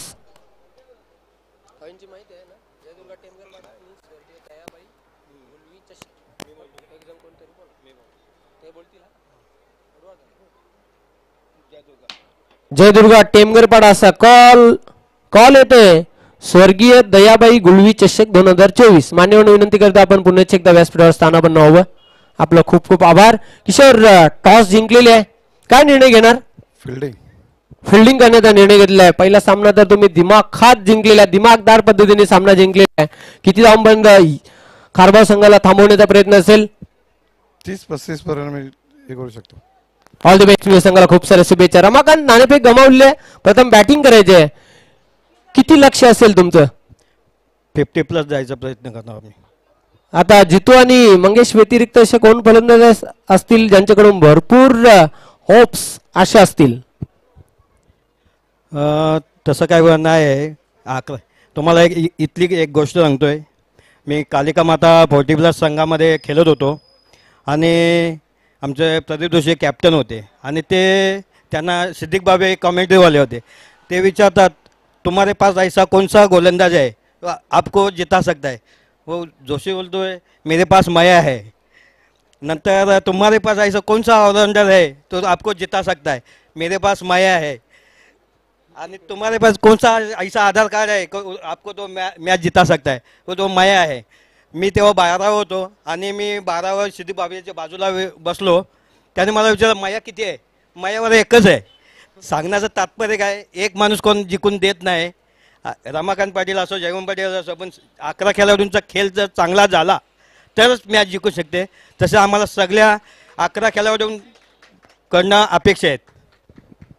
Speaker 2: जयदुर्गा टेमगरपाडा असा कॉल येतोय. स्वर्गीय दयाबाई गुळवी चषक 2024. मान्यवर विनंती करता आपण पुन्हा एकदा व्यासपीठावर स्थानापन्न व्हावं. आपलं खूप खूप आभार. किशोर टॉस जिंकलेली आहे, काय निर्णय घेणार? फिल्डिंग करण्याचा निर्णय घेतलेला आहे. पहिला सामना तर तुम्ही दिमाखात जिंकलेला आहे, दिमागदार पद्धतीने सामना जिंकलेला आहे. किती धावांपर्यंत खारबाव संघाला थांबवण्याचा प्रयत्न असेल?
Speaker 3: 30-35 पर्यंत मी हे करू शकतो.
Speaker 2: All the best. संघाला खूप साऱ्या शुभेच्छा. रमाकांत नाणेफेक गमावले, प्रथम बॅटिंग करायचे. किती लक्ष असेल तुमचं?
Speaker 4: 50+ जायचा प्रयत्न करणार आम्ही.
Speaker 2: आता जितू आणि मंगेश व्यतिरिक्त असे कोण फलंदाज असतील ज्यांच्याकडून भरपूर होप्स आशा असतील?
Speaker 4: तसं काय नाही आहे. तुम्हाला इथली एक गोष्ट सांगतोय. मी कालिका माता 40+ संघामध्ये खेळत होतो आणि आमचे प्रदीप जोशी कॅप्टन होते आणि त्यांना सिद्दीक बाबे कॉमेंट्रीवाले होते. ते विचारतात तुम्हारे पास ऐसा कौन सा गोलंदाज है आपको जिता सकता है? वो जोशी बोलतो है मेरे पास माया है. नंतर तुम्हारे पास ऐसा कौन सा ऑलराउंडर है तो आपको जिता सकता है? मेरे पास माया है. आणि तुम्हारे पास कौन सा ऐसा आधार कार्ड है आपको तो मैच जिता सकता है? वो तो माया है. मी तेव्हा 12वर होतो आणि मी 12वर सिद्दीक बाबेच्या बाजूला बसलो. त्याने मला विचारलं माया किती आहे? मायावर एकच आहे. सांगण्याचं तात्पर्य काय, एक माणूस कोण जिंकून देत नाही. रमाकांत पाटील असो, जयवंत पाटील असो, पण 11 खेळाडूंचा खेळ जर चांगला झाला तरच मॅच जिंकू शकते. तसं आम्हाला सगळ्या 11 खेळाडूंकडनं अपेक्षा आहेत.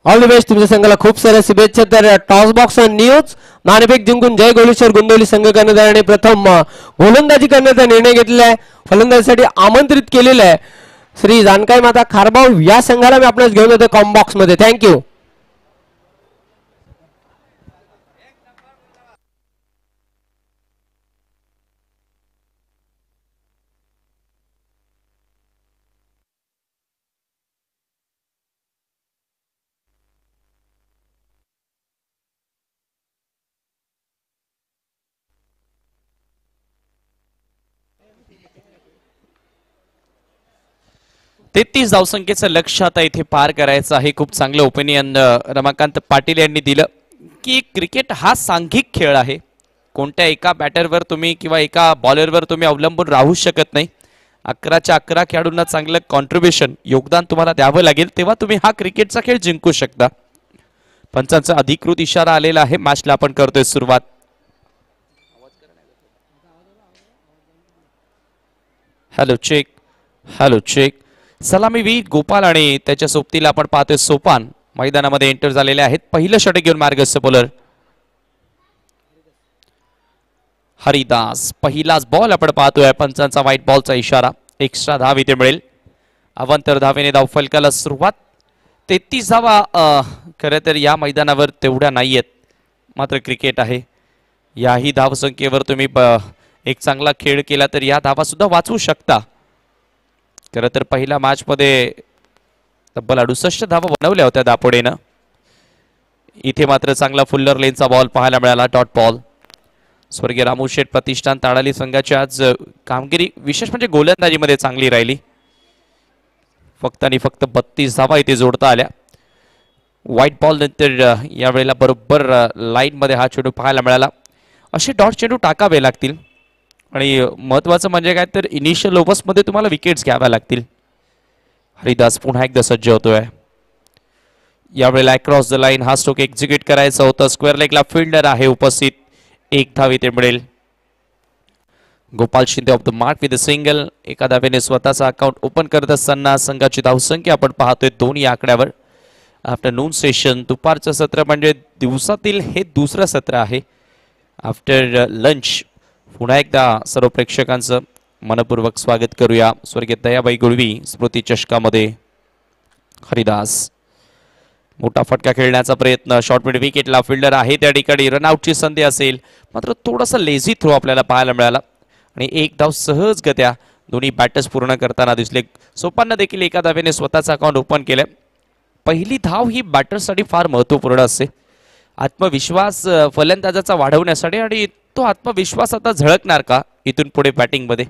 Speaker 2: All the best. तुमच्या संघाला खूप साऱ्या शुभेच्छा. तर टॉस बॉक्स न्यूज नाणेफेक जिंकून जय गोलेश्वर गुंदवली संघ कर्णधाराने प्रथम गोलंदाजी करण्याचा निर्णय घेतलेला आहे. फलंदाजीसाठी आमंत्रित केलेलं आहे श्री जानकाई माता खारबाव या संघाला मी आपल्याला घेऊन येतो कॉम बॉक्स मध्ये. थँक्यू.
Speaker 1: तेहतीस धावसंख्येचं लक्ष आता इथे पार करायचं आहे. खूप चांगलं ओपिनियन रमाकांत पाटील यांनी दिलं की क्रिकेट हा सांघिक खेळ आहे. कोणत्या एका बॅटरवर तुम्ही किंवा एका बॉलरवर तुम्ही अवलंबून राहू शकत नाही. 11च्या 11 खेळाडूंना चांगलं कॉन्ट्रीब्युशन योगदान तुम्हाला द्यावं लागेल, तेव्हा तुम्ही हा क्रिकेटचा खेळ जिंकू शकता. पंचांचा अधिकृत इशारा आलेला आहे. मॅचला आपण करतोय सुरुवात. Hello check, hello check. सलामीवीर गोपाल आणि त्याच्या सोबतीला आपण पाहतोय सोपान मैदानामध्ये एंटर झालेले आहेत. पहिलं षटक घेऊन मार्गस्थ बॉलर हरिदास. पहिलाच बॉल आपण पाहतोय. पंचांचा व्हाईट बॉलचा इशारा. एक्स्ट्रा धाव इथे मिळेल. अवांतर धावेने धाव फलकाला सुरुवात. 33 धावा खरं तर या मैदानावर तेवढ्या नाहीयेत, मात्र क्रिकेट आहे. याही धावसंख्येवर तुम्ही एक चांगला खेळ केला तर या धावा सुद्धा वाचवू शकता. खरं तर पहिल्या मॅचमध्ये तब्बल 68 धावा बनवल्या होत्या दापोडेनं. इथे मात्र चांगला फुल्लर लेनचा बॉल पाहायला मिळाला. Dot ball. स्वर्गीय रामू शेठ प्रतिष्ठान ताडाली संघाची आज कामगिरी विशेष म्हणजे गोलंदाजीमध्ये चांगली राहिली. फक्त आणि फक्त 32 धावा इथे जोडता आल्या. व्हाईट बॉल नंतर यावेळेला बरोबर लाईन मध्ये हा चेंडू पाहायला मिळाला. असे डॉट चेंडू टाकावे लागतील आणि महत्वाचं म्हणजे काय तर इनिशियल ओव्हर्समध्ये तुम्हाला विकेट्स घ्याव्या लागतील. हरिदास पुन्हा एकदा सज्ज होतोय. यावेळेला अक्रॉस द लाईन हा स्ट्रोक एक्झिक्यूट करायचा होता. स्क्वेअर लेगला फिल्डर आहे उपस्थित. एक धाव इथे मिळेल. Gopal Shinde of the mark with a single. एका धावेने स्वतःचा अकाउंट ओपन करत असताना संघाची धावसंख्या आपण पाहतोय 2 या आकड्यावर. आफ्टरनून सेशन दुपारचं सत्र म्हणजे दिवसातील हे दुसरं सत्र आहे आफ्टर लंच पुन्हा एकदा सर्व प्रेक्षकांचं मनपूर्वक स्वागत करूया. स्वर्गीय दयाबाई गुळवी स्मृती चषकामध्ये हरिदास मोठा फटका खेळण्याचा प्रयत्न, शॉर्ट मिड विकेटला फिल्डर आहे त्या ठिकाणी, रनआउटची संधी असेल मात्र थोडासा लेझी थ्रो आपल्याला पाहायला मिळाला आणि एक धाव सहजगत्या दोन्ही बॅटर्स पूर्ण करताना दिसले. सोपांना देखील एका धावेने स्वतःचा अकाउंट ओपन केलं. पहिली धाव ही बॅटर्ससाठी फार महत्त्वपूर्ण असते, आत्मविश्वास फलंदाजाचा वाढवण्यासाठी, आणि तो आत्मविश्वास आता झळकणार का इथून पुढे बॅटिंगमध्ये.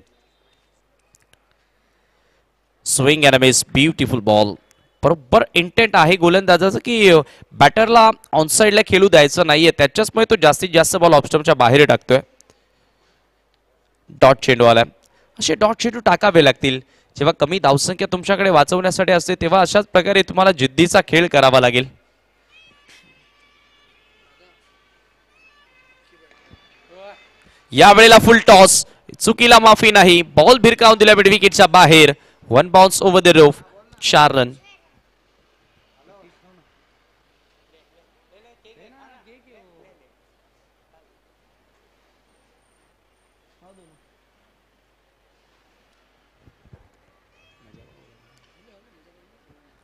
Speaker 1: Swing and miss, beautiful ball. बरोबर इंटेंट आहे गोलंदाजाचं की बॅटरला ऑनसाइडला खेळू द्यायचं नाहीये, त्याच्याचमुळे तो जास्तीत जास्त बॉल ऑफस्टंपच्या बाहेर टाकतोय. डॉट चेंडू आलाय. असे डॉट चेंडू टाकावे लागतील जेव्हा कमी धावसंख्या तुमच्याकडे वाचवण्यासाठी असते, तेव्हा अशाच प्रकारे तुम्हाला जिद्दीचा खेळ करावा लागेल. यावेळेला फुल टॉस, चुकीला माफी नाही, बॉल भिरकावून दिला मिड विकेटच्या बाहेर. 1 bounce over the roof, 4 run.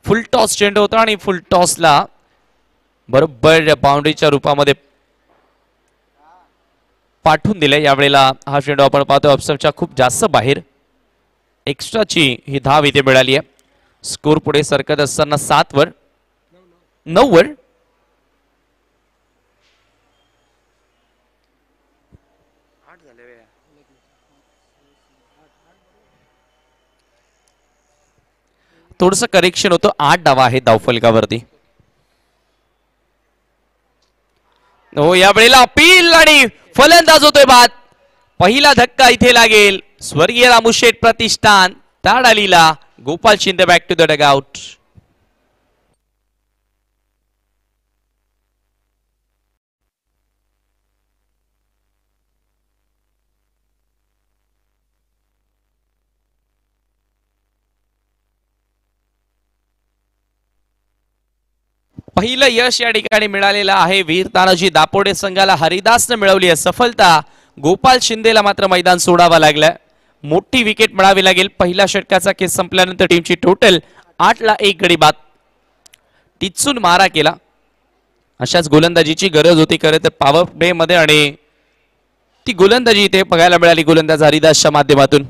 Speaker 1: Full toss चेंडू होता आणि फुल टॉसला बरोबर बाउंड्रीच्या रूपामध्ये पाठवून दिले. यावेळेला हा चेंडू आपण पाहतो ऑफस्टंपच्या खूप जास्त बाहेर. एक्स्ट्राची ही धाव इथे मिळाली आहे. स्कोर पुढे सरकत असताना 7 वर 9 वर. थोडस करेक्शन होतं, 8 धावा आहे धावफलकावरती. हो यावेळेला अपील आणि फलंदाज होतोय बाद. पहिला धक्का इथे लागेल. स्वर्गीय रामूशेठ प्रतिष्ठान ताडालीला. Gopal Shinde back to the dugout. पहिलं यश या ठिकाणी मिळालेलं आहे. वीर तानाजी दापोडे संघाला हरिदासने मिळवली आहे सफलता. गोपाल शिंदेला मात्र मैदान सोडावं लागलं. मोठी विकेट मिळावी लागेल. पहिल्या षटकाचा केस संपल्यानंतर टीमची टोटल 8 ला 1 गडी बाद. टिचून मारा केला. अशाच गोलंदाजीची गरज होती खरं तर पॉवर प्ले मध्ये, आणि ती गोलंदाजी इथे बघायला मिळाली गोलंदाज हरिदासच्या माध्यमातून.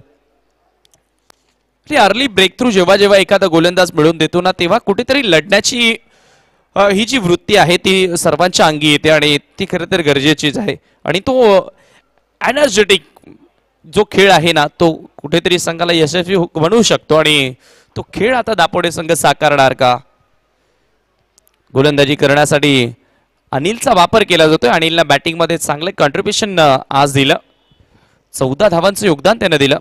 Speaker 1: अर्ली ब्रेक थ्रू जेव्हा जेव्हा एखादा गोलंदाज मिळवून देतो ना, तेव्हा कुठेतरी लढण्याची ही जी वृत्ती आहे ती सर्वांच्या अंगी येते आणि ती खरं तर गरजेचीच आहे. आणि तो एनर्जेटिक जो खेळ आहे ना, तो कुठेतरी संघाला यशस्वी बनवू शकतो. आणि तो खेळ आता दापोडे संघ साकारणार का. गोलंदाजी करण्यासाठी अनिलचा वापर केला जातोय. अनिलला बॅटिंग मध्ये चांगले कॉन्ट्रीब्युशन आज दिलं. 14 धावांचं योगदान त्यानं दिलं.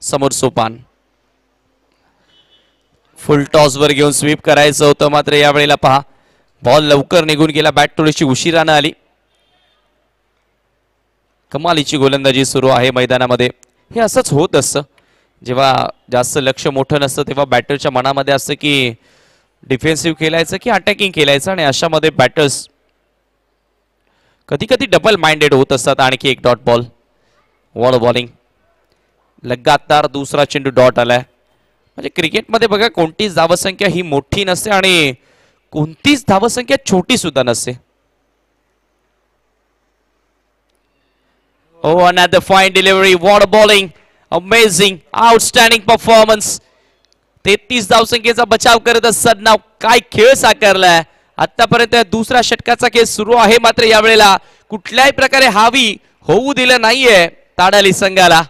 Speaker 1: समोर सोपान. फुल टॉस वर घेऊन स्वीप करायचं होतं मात्र यावेळेला पहा बॉल लवकर निघून गेला. बॅट थोडीशी उशिरानं आली. कमालीची गोलंदाजी सुरू आहे मैदानामध्ये. हे असंच होत असतं जेव्हा जास्त लक्ष मोठं नसतं, तेव्हा बॅटरच्या मनामध्ये असतं की डिफेन्सिव्ह खेळायचं की अटॅकिंग खेळायचं, आणि अशामध्ये बॅटर्स कधी कधी डबल माइंडेड होत असतात. आणखी एक डॉट बॉल. Wall bowling. लगातार दुसरा चेंडू डॉट आलाय. म्हणजे क्रिकेटमध्ये बघा कोणतीच धावसंख्या ही मोठी नसते आणि कोणतीच धावसंख्या छोटी सुद्धा नसते. Oh, another fine delivery. What a bowling. Amazing. Outstanding performance. 33 धावसंख्येचा बचाव करत असताना काय खेळ साकारलाय. आतापर्यंत दुसऱ्या षटकाचा खेळ सुरू आहे मात्र यावेळेला कुठल्याही प्रकारे हावी होऊ दिलं नाहीये ताडाली संघाला.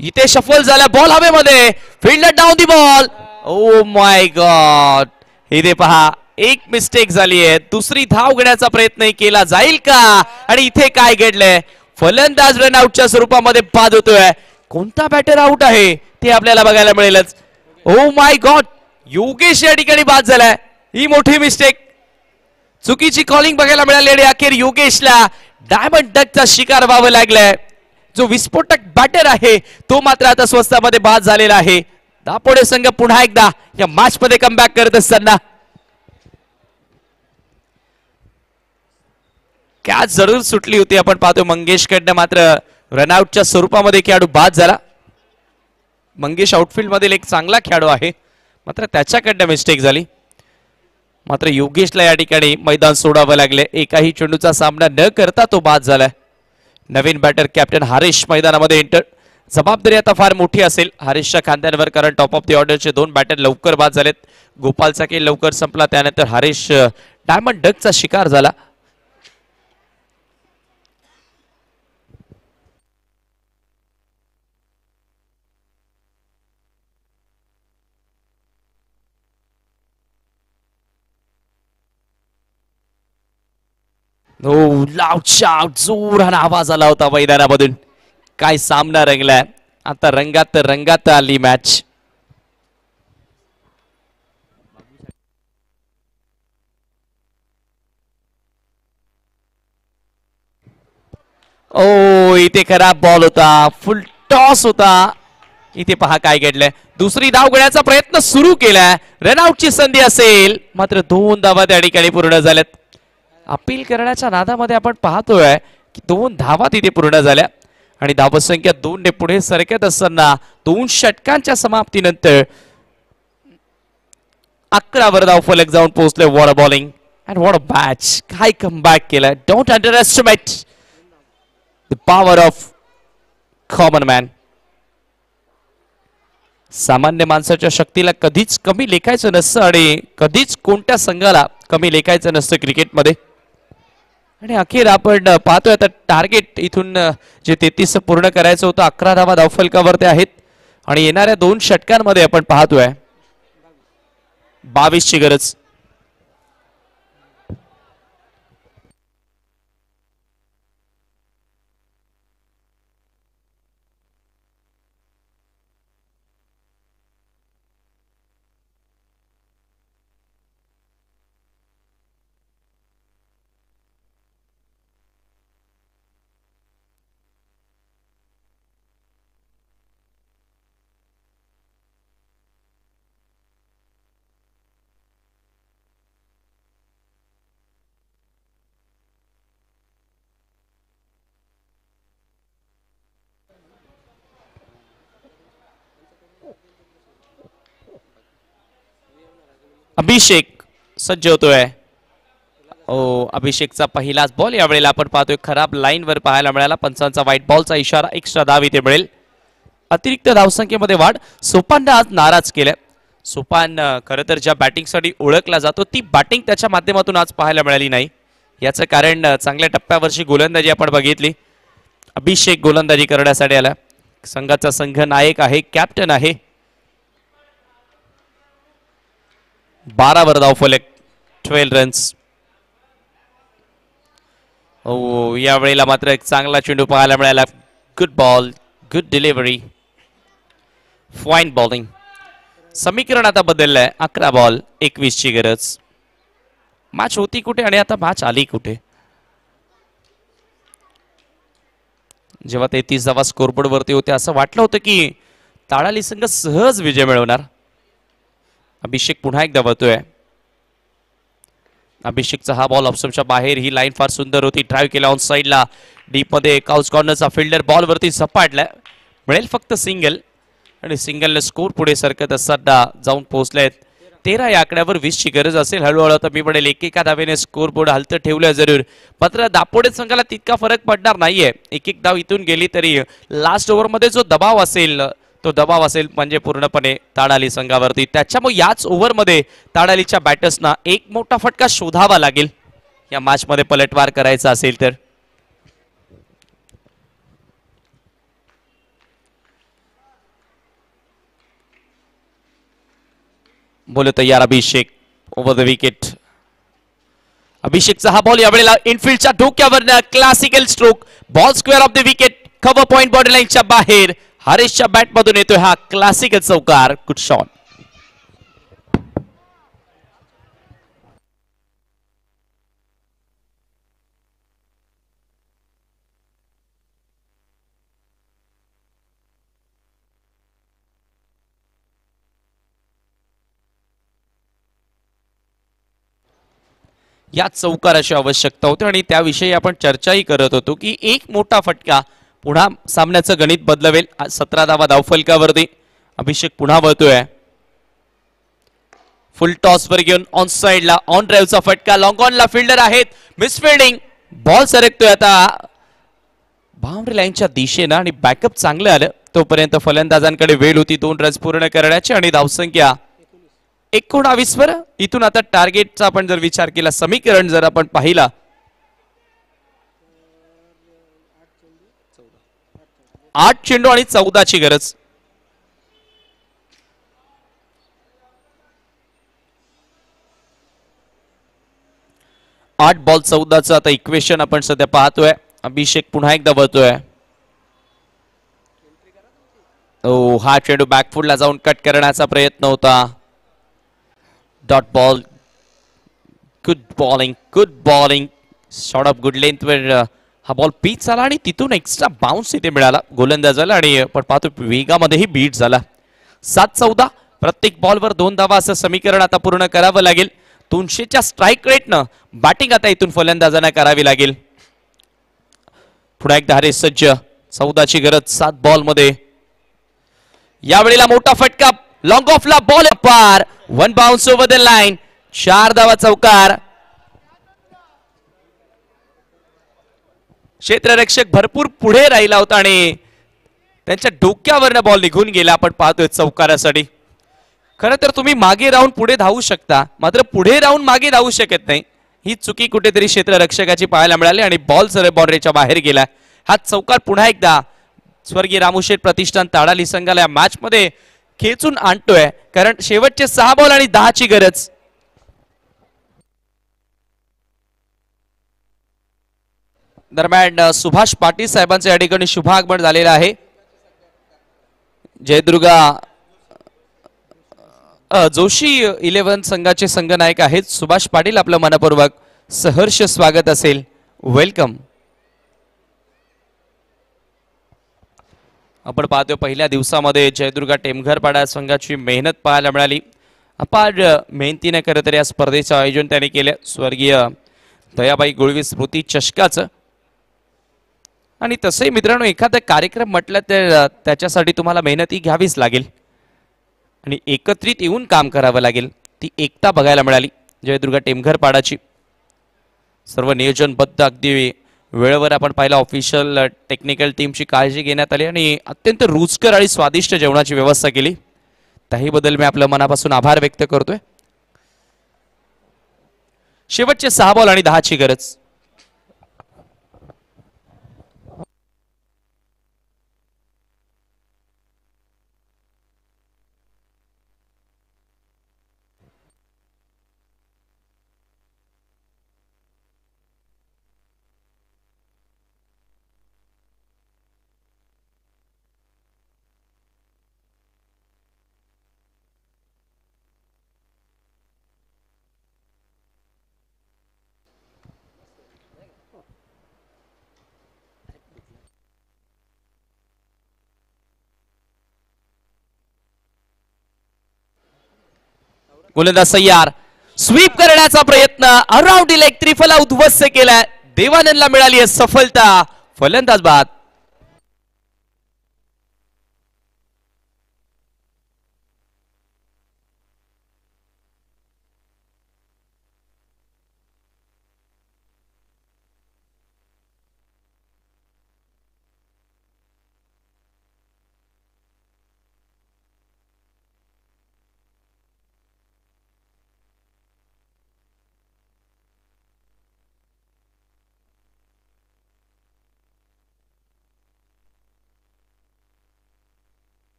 Speaker 1: इथे शफल झाला बॉल हवेमध्ये. Fielder down the ball. Oh my God. इथे पहा एक मिस्टेक झाली आहे. दुसरी धाव घेण्याचा प्रयत्न केला जाईल का, आणि इथे काय घडलंय. फलंदाज रन आउटच्या स्वरूपामध्ये बाद होतोय. कोणता बॅटर आउट आहे ते आपल्याला बघायला मिळेलच. Oh my God. योगेश या ठिकाणी बाद झालाय. ही मोठी मिस्टेक. चुकीची कॉलिंग बघायला मिळाली आणि अखेर योगेशला डायमंड डकचा शिकार व्हावं लागलाय. जो विस्फोटक बॅटर आहे तो मात्र आता स्वस्तामध्ये बाद झालेला आहे. दापोडे संघ पुन्हा एकदा या मॅच मध्ये कमबॅक करत असताना कॅच जरूर सुटली होती. आपण पाहतो मंगेशकडनं मात्र रनआउटच्या स्वरूपामध्ये खेळाडू बाद झाला. मंगेश आउटफील्ड मधील एक चांगला खेळाडू आहे, मात्र त्याच्याकडनं मिस्टेक झाली. मात्र योगेशला या ठिकाणी मैदान सोडावं लागले. एकाही चेंडूचा सामना न करता तो बाद झालाय. नवीन बॅटर कॅप्टन हरीश मैदानामध्ये एंटर. जबाबदारी आता फार मोठी असेल हरीशच्या खांद्यांवर, कारण टॉप ऑफ द ऑर्डरचे 2 बॅटर लवकर बाद झालेत. गोपालचा खेळ लवकर संपला, त्यानंतर हरीश डायमंड डकचा शिकार झाला. जोरान आवाज आला होता मैदानामधून. काय सामना रंगलाय. आता रंगात रंगात आली मॅच. ओ इथे खराब बॉल होता, फुल टॉस होता. इथे पहा काय घडलंय. दुसरी धाव घेण्याचा प्रयत्न सुरू केलाय. रनआउटची संधी असेल, मात्र 2 धावा त्या ठिकाणी पूर्ण झाल्यात. अपील करण्याच्या नादामध्ये आपण पाहतोय की 2 धावा तिथे पूर्ण झाल्या आणि धावसंख्या 2 ने पुढे सरकत असताना 2 षटकांच्या समाप्तीनंतर 11 वर धाव फलक जाऊन पोहोचले. What a bowling and what a match. काय कमबॅक केलाय. Don't under estimate the power of common man. सामान्य माणसाच्या शक्तीला कधीच कमी लेखायचं नसतं आणि कधीच कोणत्या संघाला कमी लेखायचं नसतं क्रिकेटमध्ये. आणि अखेर आपण पाहतोय आता टार्गेट इथून जे 33 पूर्ण करायचं होतं, 11 धावा धावफलकावर ते आहेत आणि येणाऱ्या 2 षटकांमध्ये आपण पाहतोय 22 ची गरज. अभिषेक सज्ज होतोय. अभिषेकचा पहिलाच बॉल यावेळेला आपण पाहतोय खराब लाईनवर पाहायला मिळाला. पंचांचा व्हाईट बॉलचा इशारा. एक्स्ट्रा धाव इथे मिळेल. अतिरिक्त धावसंख्येमध्ये वाढ. सोपानने आज नाराज केल्या. सोपान खरं तर ज्या बॅटिंगसाठी ओळखला जातो ती बॅटिंग त्याच्या माध्यमातून आज पाहायला मिळाली नाही. याचं कारण चांगल्या टप्प्यावरची गोलंदाजी आपण बघितली. अभिषेक गोलंदाजी करण्यासाठी आला. संघाचा संघ नायक आहे, कॅप्टन आहे. 12 वर धाव फलक, 12 रन्स. या वेळेला मात्र एक चांगला चेंडू पाहायला मिळाला. Good ball, good delivery, fine bowling. समीकरण आता बदललंय. 11 बॉल 21 ची गरज. मॅच होती कुठे आणि आता मॅच आली कुठे. जेव्हा 33 धावा स्कोरबोर्ड वरती होते असं वाटलं होतं की ताडाली संघ सहज विजय मिळवणार. अभिषेक पुन्हा एकदा वळतोय. अभिषेकचा हा बॉल ऑप्शनच्या बाहेर. ही लाईन फार सुंदर होती. ड्राईव्ह केला ऑन साईडला. डीप मध्ये काउच कॉर्नरचा फिल्डर बॉल वरती सपाटलाय. मिळेल फक्त सिंगल आणि सिंगलने स्कोर पुढे सरकत असताना जाऊन पोहोचलेत 13 या आकड्यावर. 20 ची गरज असेल. हळूहळू तर मी म्हणेल एकेका धावेने स्कोर बोर्ड हलतं ठेवलं जरूर, मात्र दापोडे संघाला तितका फरक पडणार नाहीये. एक एक धाव इथून गेली तरी लास्ट ओव्हरमध्ये जो दबाव असेल तो दबाव असेल म्हणजे पूर्णपणे ताडाली संघावरती. त्याच्यामुळे याच ओव्हरमध्ये ताडालीच्या बॅटर्सना एक मोठा फटका शोधावा लागेल या मॅच मध्ये पलटवार करायचा असेल तर. बोलो तयार अभिषेक ओव्हर द विकेट. अभिषेकचा हा बॉल यावेळेला इनफिल्डच्या डोक्यावर classical stroke. Ball square of the wicket. Cover point border लाईनच्या बाहेर. हरीशच्या बॅट मधून येतोय हा क्लासिकल चौकार. Good shot. या चौकाराची आवश्यकता होती आणि त्याविषयी आपण चर्चाही करत होतो की एक मोठा फटका पुन्हा सामन्याचं गणित बदलवेल. 17 धावा धावफलकावरती अभिषेक पुन्हा वळतोय. फुल टॉस वर घेऊन ऑन साइडला ऑन ड्राईव्हचा फटका. लॉंग ऑनला फिल्डर आहेत. मिसफिल्डिंग. बॉल सरकतोय आता बाउंड्री लाईनच्या दिशेनं आणि बॅकअप चांगलं आलं. तोपर्यंत फलंदाजांकडे वेळ होती 2 रन्स पूर्ण करण्याची आणि धावसंख्या 19 वर. इथून आता टार्गेटचा आपण जर विचार केला, समीकरण जर आपण पाहिला, 8 चेंडू आणि 14ची गरज. आठ बॉल 14चं आता इक्वेशन आपण सध्या पाहतोय. अभिषेक पुन्हा एकदा वळतोय. हा चेंडू बॅकफुटला जाऊन कट करण्याचा प्रयत्न होता. Dot ball. Good bowling short of good length वर हा बॉल पिच झाला आणि तिथून एक्स्ट्रा बाउन्स इथे मिळाला गोलंदाजाला आणि आपण पाहतो वेगामध्येही बीट झाला. 7-14 प्रत्येक बॉलवर 2 धावा असं समीकरण आता पूर्ण करावं लागेल. 200च्या स्ट्राईक रेटनं बॅटिंग आता इथून फलंदाजांना करावी लागेल. पुन्हा एकदा हरे सज्ज. 14ची गरज 7 बॉल मध्ये. यावेळेला मोठा फटका. लॉंग ऑफला बॉल पार. 1 बाउन्स ओव्हर द लाईन. 4 धावा चौकार. क्षेत्ररक्षक भरपूर पुढे राहिला होता आणि त्यांच्या डोक्यावरनं बॉल निघून गेला. आपण पाहतोय चौकारासाठी. खरं तर तुम्ही मागे राहून पुढे धावू शकता, मात्र पुढे राहून मागे धावू शकत नाही. ही चुकी कुठेतरी क्षेत्ररक्षकाची पाहायला मिळाली आणि बॉल सरळ बाउंड्रीच्या बाहेर गेला. हा चौकार पुन्हा एकदा स्वर्गीय रामूशेठ प्रतिष्ठान ताडाली संघाला या मॅच मध्ये खेचून आणतोय, कारण शेवटचे 6 बॉल आणि 10ची गरज. दरम्यान सुभाष पाटील साहेबांचे या ठिकाणी शुभागमन झालेलं आहे. जयदुर्गा जोशी 11 संघाचे संघनायक आहेत सुभाष पाटील. आपलं मनपूर्वक सहर्ष स्वागत असेल. वेलकम. आपण पाहतोय पहिल्या दिवसामध्ये जयदुर्गा टेमघरपाडा संघाची मेहनत पाहायला मिळाली. अपार मेहनतीने खरं तर या स्पर्धेचं आयोजन त्यांनी केलं. स्वर्गीय दयाबाई गुळवी स्मृती चषकाचं. आणि तसंही मित्रांनो, एखादा कार्यक्रम म्हटलं तर त्याच्यासाठी तुम्हाला मेहनती घ्यावीच लागेल आणि एकत्रित येऊन काम करावं लागेल. ती एकता बघायला मिळाली जयदुर्गा टेमघरपाडाची. सर्व नियोजनबद्ध अगदी वेळेवर आपण पाहिलं. ऑफिशियल टेक्निकल टीमची काळजी घेण्यात आली आणि अत्यंत रुचकर आणि स्वादिष्ट जेवणाची व्यवस्था केली. त्याहीबद्दल मी आपलं मनापासून आभार व्यक्त करतोय. शेवटचे 6 बॉल आणि 10ची गरज. गोलंदाज सय्यार. स्वीप करण्याचा प्रयत्न. अराउंड लेग त्रिफला उद्ध्वस्त केलाय. देवानंदला मिळाली आहे सफलता. फलंदाज बाद.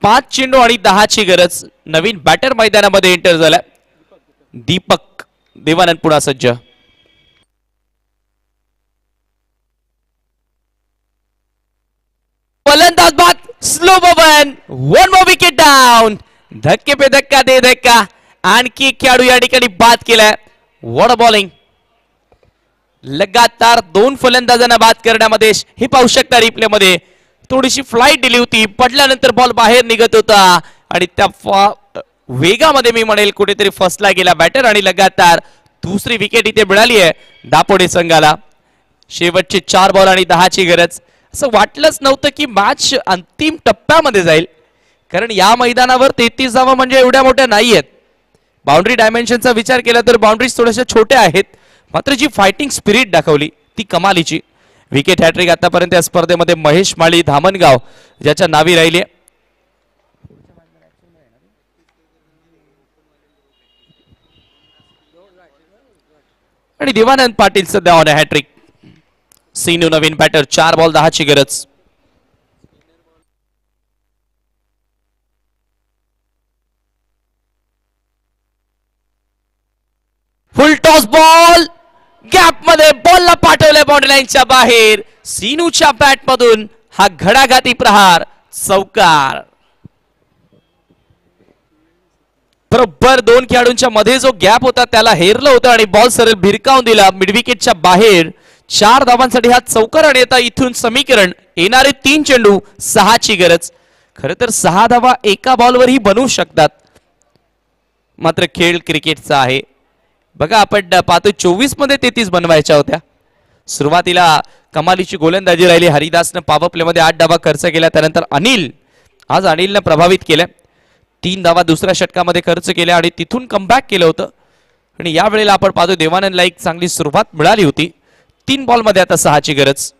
Speaker 1: पाच चेंडू आणि 10ची गरज. नवीन बॅटर मैदानामध्ये एंटर झाला. दीपक देवानंद पुन्हा सज्ज. फलंदाज बाद. स्लो बबन. 1 मोर विकेट डाऊन. धक्के पे धक्का दे धक्का. आणखी एक खेळाडू या ठिकाणी बाद केलाय. What a bowling. लगातार 2 फलंदाजांना बाद करण्यामध्ये हे पाहू शकता रिप्ले मध्ये थोडीशी फ्लाइट दिली होती, पडल्यानंतर बॉल बाहेर निघत होता आणि त्या वेगामध्ये मी म्हणेल कुठेतरी फसला गेला बॅटर आणि लगातार दुसरी विकेट इथे मिळाली आहे दापोडे संघाला. शेवटचे 4 बॉल आणि 10 ची गरज. असं वाटलंच नव्हतं की मॅच अंतिम टप्प्यामध्ये जाईल, कारण या मैदानावर 33 धावा म्हणजे एवढ्या मोठ्या नाहीयेत. बाउंड्री डायमेन्शनचा विचार केला तर बाउंड्रीज थोड्याशा छोट्या आहेत, मात्र जी फायटिंग स्पिरिट दाखवली ती कमालीची. विकेट हॅट्रिक आतापर्यंत या स्पर्धेमध्ये महेश माळी धामणगाव ज्याच्या नावी राहिली. आणि देवानंद पाटील सध्या ऑन हॅट्रिक. सीनू नवीन बॅटर. 4 बॉल 10 ची गरज. फुल टॉस बॉल गॅप मध्ये बॉलला पाठवलंय बाउंड्री लाईनच्या बाहेर. सीनूच्या बॅट मधून हा घडाघाती प्रहार. चौकार. बरोबर 2 खेळाडूंच्या मध्ये जो गॅप होता त्याला हेरलं होतं आणि बॉल सरळ भिरकावून दिला मिडविकेटच्या बाहेर. 4 धावांसाठी हा चौकार आणि आता इथून समीकरण येणारे 3 चेंडू 6 ची गरज. खरं तर 6 धावा एका बॉलवरही बनवू शकतात, मात्र खेळ क्रिकेटचा आहे. बघा आपण पाहतो 24 मध्ये 33 बनवायच्या होत्या. सुरुवातीला कमालीची गोलंदाजी राहिली. हरिदासनं पॉवर प्ले मध्ये 8 धावा खर्च केल्या. त्यानंतर अनिलनं प्रभावित केलं. 3 धावा दुसऱ्या षटकामध्ये खर्च केल्या आणि तिथून कमबॅक केलं होतं. आणि यावेळेला आपण पाहतो देवानंदला एक चांगली सुरुवात मिळाली होती. 3 बॉल मध्ये आता 6 ची गरज.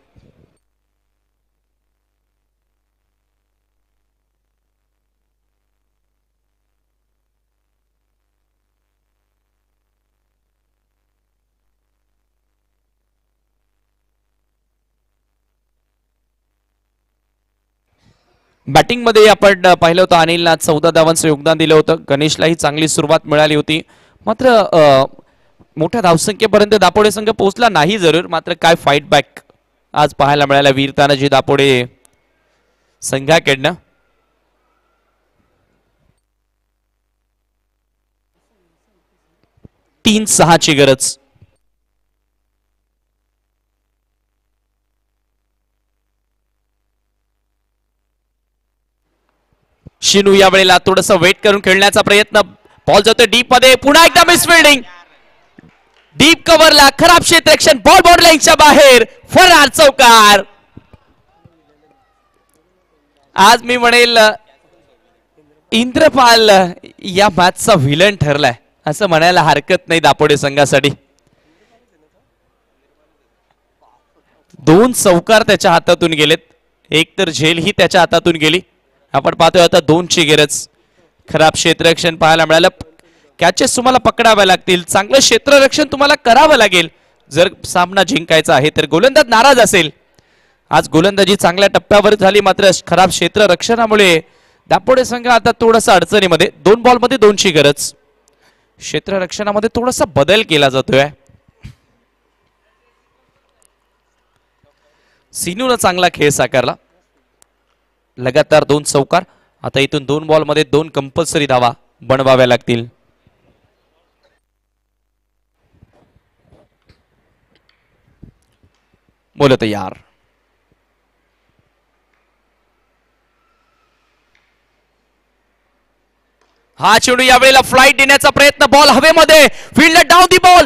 Speaker 1: बॅटिंग मध्ये आपण पाहिलं होतं अनिलला 14 धावांचं योगदान दिलं होतं. गणेशलाही चांगली सुरुवात मिळाली होती, मात्र मोठ्या धावसंख्येपर्यंत दापोडे संघ पोहोचला नाही जरूर. मात्र काय फाईट बॅक आज पाहायला मिळाला वीर तानाजी दापोडे संघाकडनं. तीन 6 ची गरज. शिनू या वेळेला थोडस वेट करून खेळण्याचा प्रयत्न. बॉल जातोय डीप मध्ये. पुन्हा एकदा मिस फिल्डिंग. डीप कव्हरला खराब क्षेत्ररक्षण. बॉल बाउंड्री लाईनच्या बाहेर. फरार. चौकार. आज मी म्हणेल इंद्रपाल या मॅचचा व्हिलन ठरलाय असं म्हणायला हरकत नाही दापोडे संघासाठी. 2 चौकार त्याच्या हातातून गेलेत. एक तर झेल ही त्याच्या हातातून गेली. आपण पाहतोय आता 2 ची गरज. खराब क्षेत्ररक्षण पाहायला मिळालं. कॅचेस तुम्हाला पकडाव्या लागतील. चांगलं क्षेत्ररक्षण तुम्हाला करावं लागेल जर सामना जिंकायचा आहे तर. गोलंदाज नाराज असेल. आज गोलंदाजी चांगल्या टप्प्यावर झाली, मात्र खराब क्षेत्ररक्षणामुळे दापोडे संघ आता थोडासा अडचणीमध्ये. 2 बॉल मध्ये 2 ची गरज. क्षेत्ररक्षणामध्ये थोडासा बदल केला जातोय. सिनूनं चांगला खेळ साकारला. लगातार 2 चौकार. आता इथून 2 बॉल मध्ये 2 कंपल्सरी धावा बनवाव्या लागतील. बोल तयार. हा चेंडू यावेळेला फ्लाइट देण्याचा प्रयत्न. बॉल हवेमध्ये. Fielder down the ball.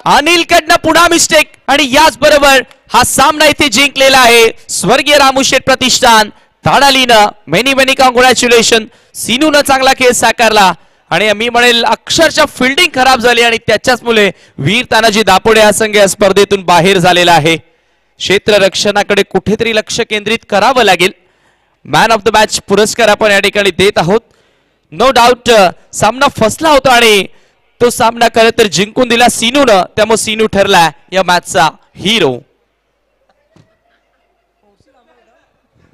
Speaker 1: Anil कडनं पुन्हा मिस्टेक आणि याच बरोबर हा सामना इथे जिंकलेला आहे स्वर्गीय रामू शेठ प्रतिष्ठान ताडालीनं. Many congratulation. सिनूनं चांगला खेळ साकारला आणि मी म्हणेल अक्षरशः फिल्डिंग खराब झाली आणि त्याच्याच मुळे वीर तानाजी दापोडे हा संघ या स्पर्धेतून बाहेर झालेला आहे. क्षेत्ररक्षणाकडे कुठेतरी लक्ष केंद्रित करावं लागेल. मॅन ऑफ द मॅच पुरस्कार आपण या ठिकाणी देत आहोत. नो डाऊट सामना फसला होता आणि तो सामना खरं तर जिंकून दिला सिनूनं. त्यामुळे सिनू ठरला या मॅचचा हिरो.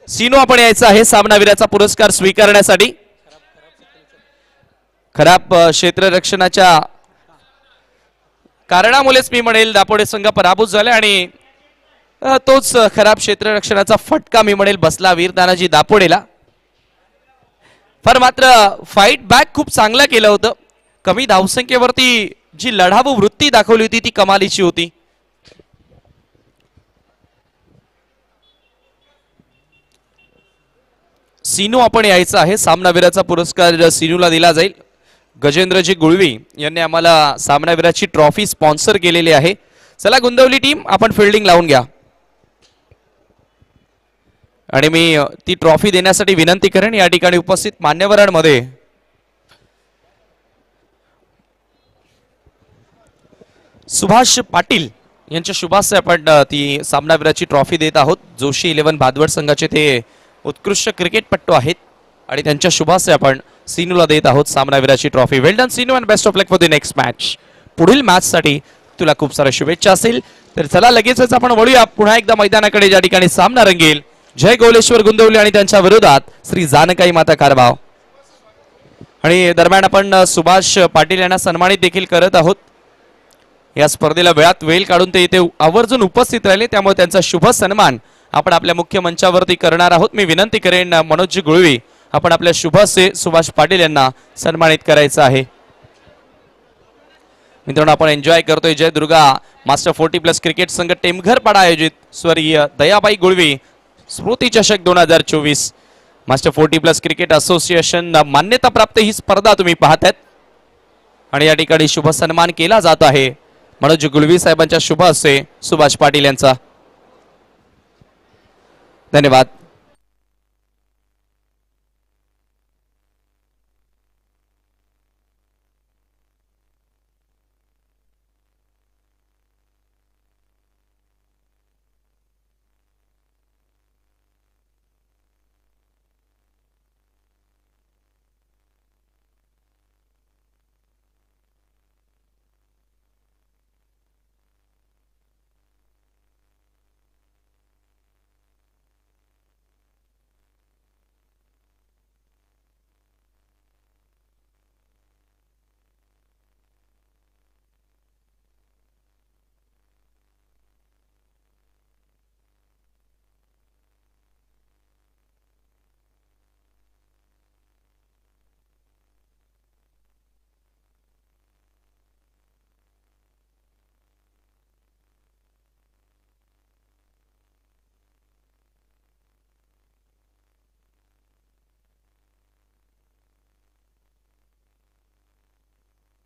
Speaker 1: सिनू आपण यायचा आहे सामनावीराचा पुरस्कार स्वीकारण्यासाठी. खराब क्षेत्ररक्षणाच्या कारणामुळेच मी म्हणेल दापोडे संघ पराभूत झाले आणि तोच खराब क्षेत्ररक्षणाचा फटका मी म्हणेल बसला वीर तानाजी दापोडेला. फार मात्र फाईट बॅक खूप चांगला केलं होतं. कमी धावसंख्येवरती जी लढाऊ वृत्ती दाखवली होती ती कमालीची होती. सिनू आपण यायचं आहे. सामनावीराचा पुरस्कार सिनूला दिला जाईल. गजेंद्रजी गुळवी यांनी आम्हाला सामनावीराची ट्रॉफी स्पॉन्सर केलेली आहे. चला गोंदवली टीम, आपण फिल्डिंग लावून घ्या. आणि मी ती ट्रॉफी देण्यासाठी विनंती करेन या ठिकाणी उपस्थित मान्यवरांमध्ये सुभाष पाटील यांच्या शुभास्ते आपण ती सामनावीराची ट्रॉफी देत आहोत. जोशी 11 भादवड संघाचे ते उत्कृष्ट क्रिकेटपटू आहेत आणि त्यांच्या शुभास्ते आपण सिनूला देत आहोत सामनावीराची trophy. Well done Sinu and best of luck for the next match. पुढील मॅच साठी तुला खूप साऱ्या शुभेच्छा असेल. तर चला लगेचच आपण वळूया पुन्हा एकदा मैदानाकडे, ज्या ठिकाणी सामना रंगेल जय गोलेश्वर गुंदवली आणि त्यांच्या विरोधात श्री जानकाई माता कारभाव. आणि दरम्यान आपण सुभाष पाटील यांना सन्मानित देखील करत आहोत. या स्पर्धेला वेळात वेळ काढून ते इथे आवर्जून उपस्थित राहिले, त्यामुळे त्यांचा शुभ सन्मान आपण आपल्या मुख्य मंचावरती करणार आहोत. मी विनंती करेन मनोजजी गुळवी, आपण आपल्या शुभसे सुभाष पाटील यांना सन्मानित करायचं आहे. मित्रांनो, आपण एन्जॉय करतोय जय दुर्गा मास्टर 40+ क्रिकेट संघ टेमघरपाडा आयोजित स्वर्गीय दयाबाई गुळवी स्मृती चषक 2024 मास्टर 40+ क्रिकेट असोसिएशन मान्यता प्राप्त ही स्पर्धा तुम्ही पाहतायत. आणि या ठिकाणी शुभ सन्मान केला जात आहे मनोज गुळवी साहेबांच्या शुभ हस्ते सुभाष पाटील यांचा. धन्यवाद.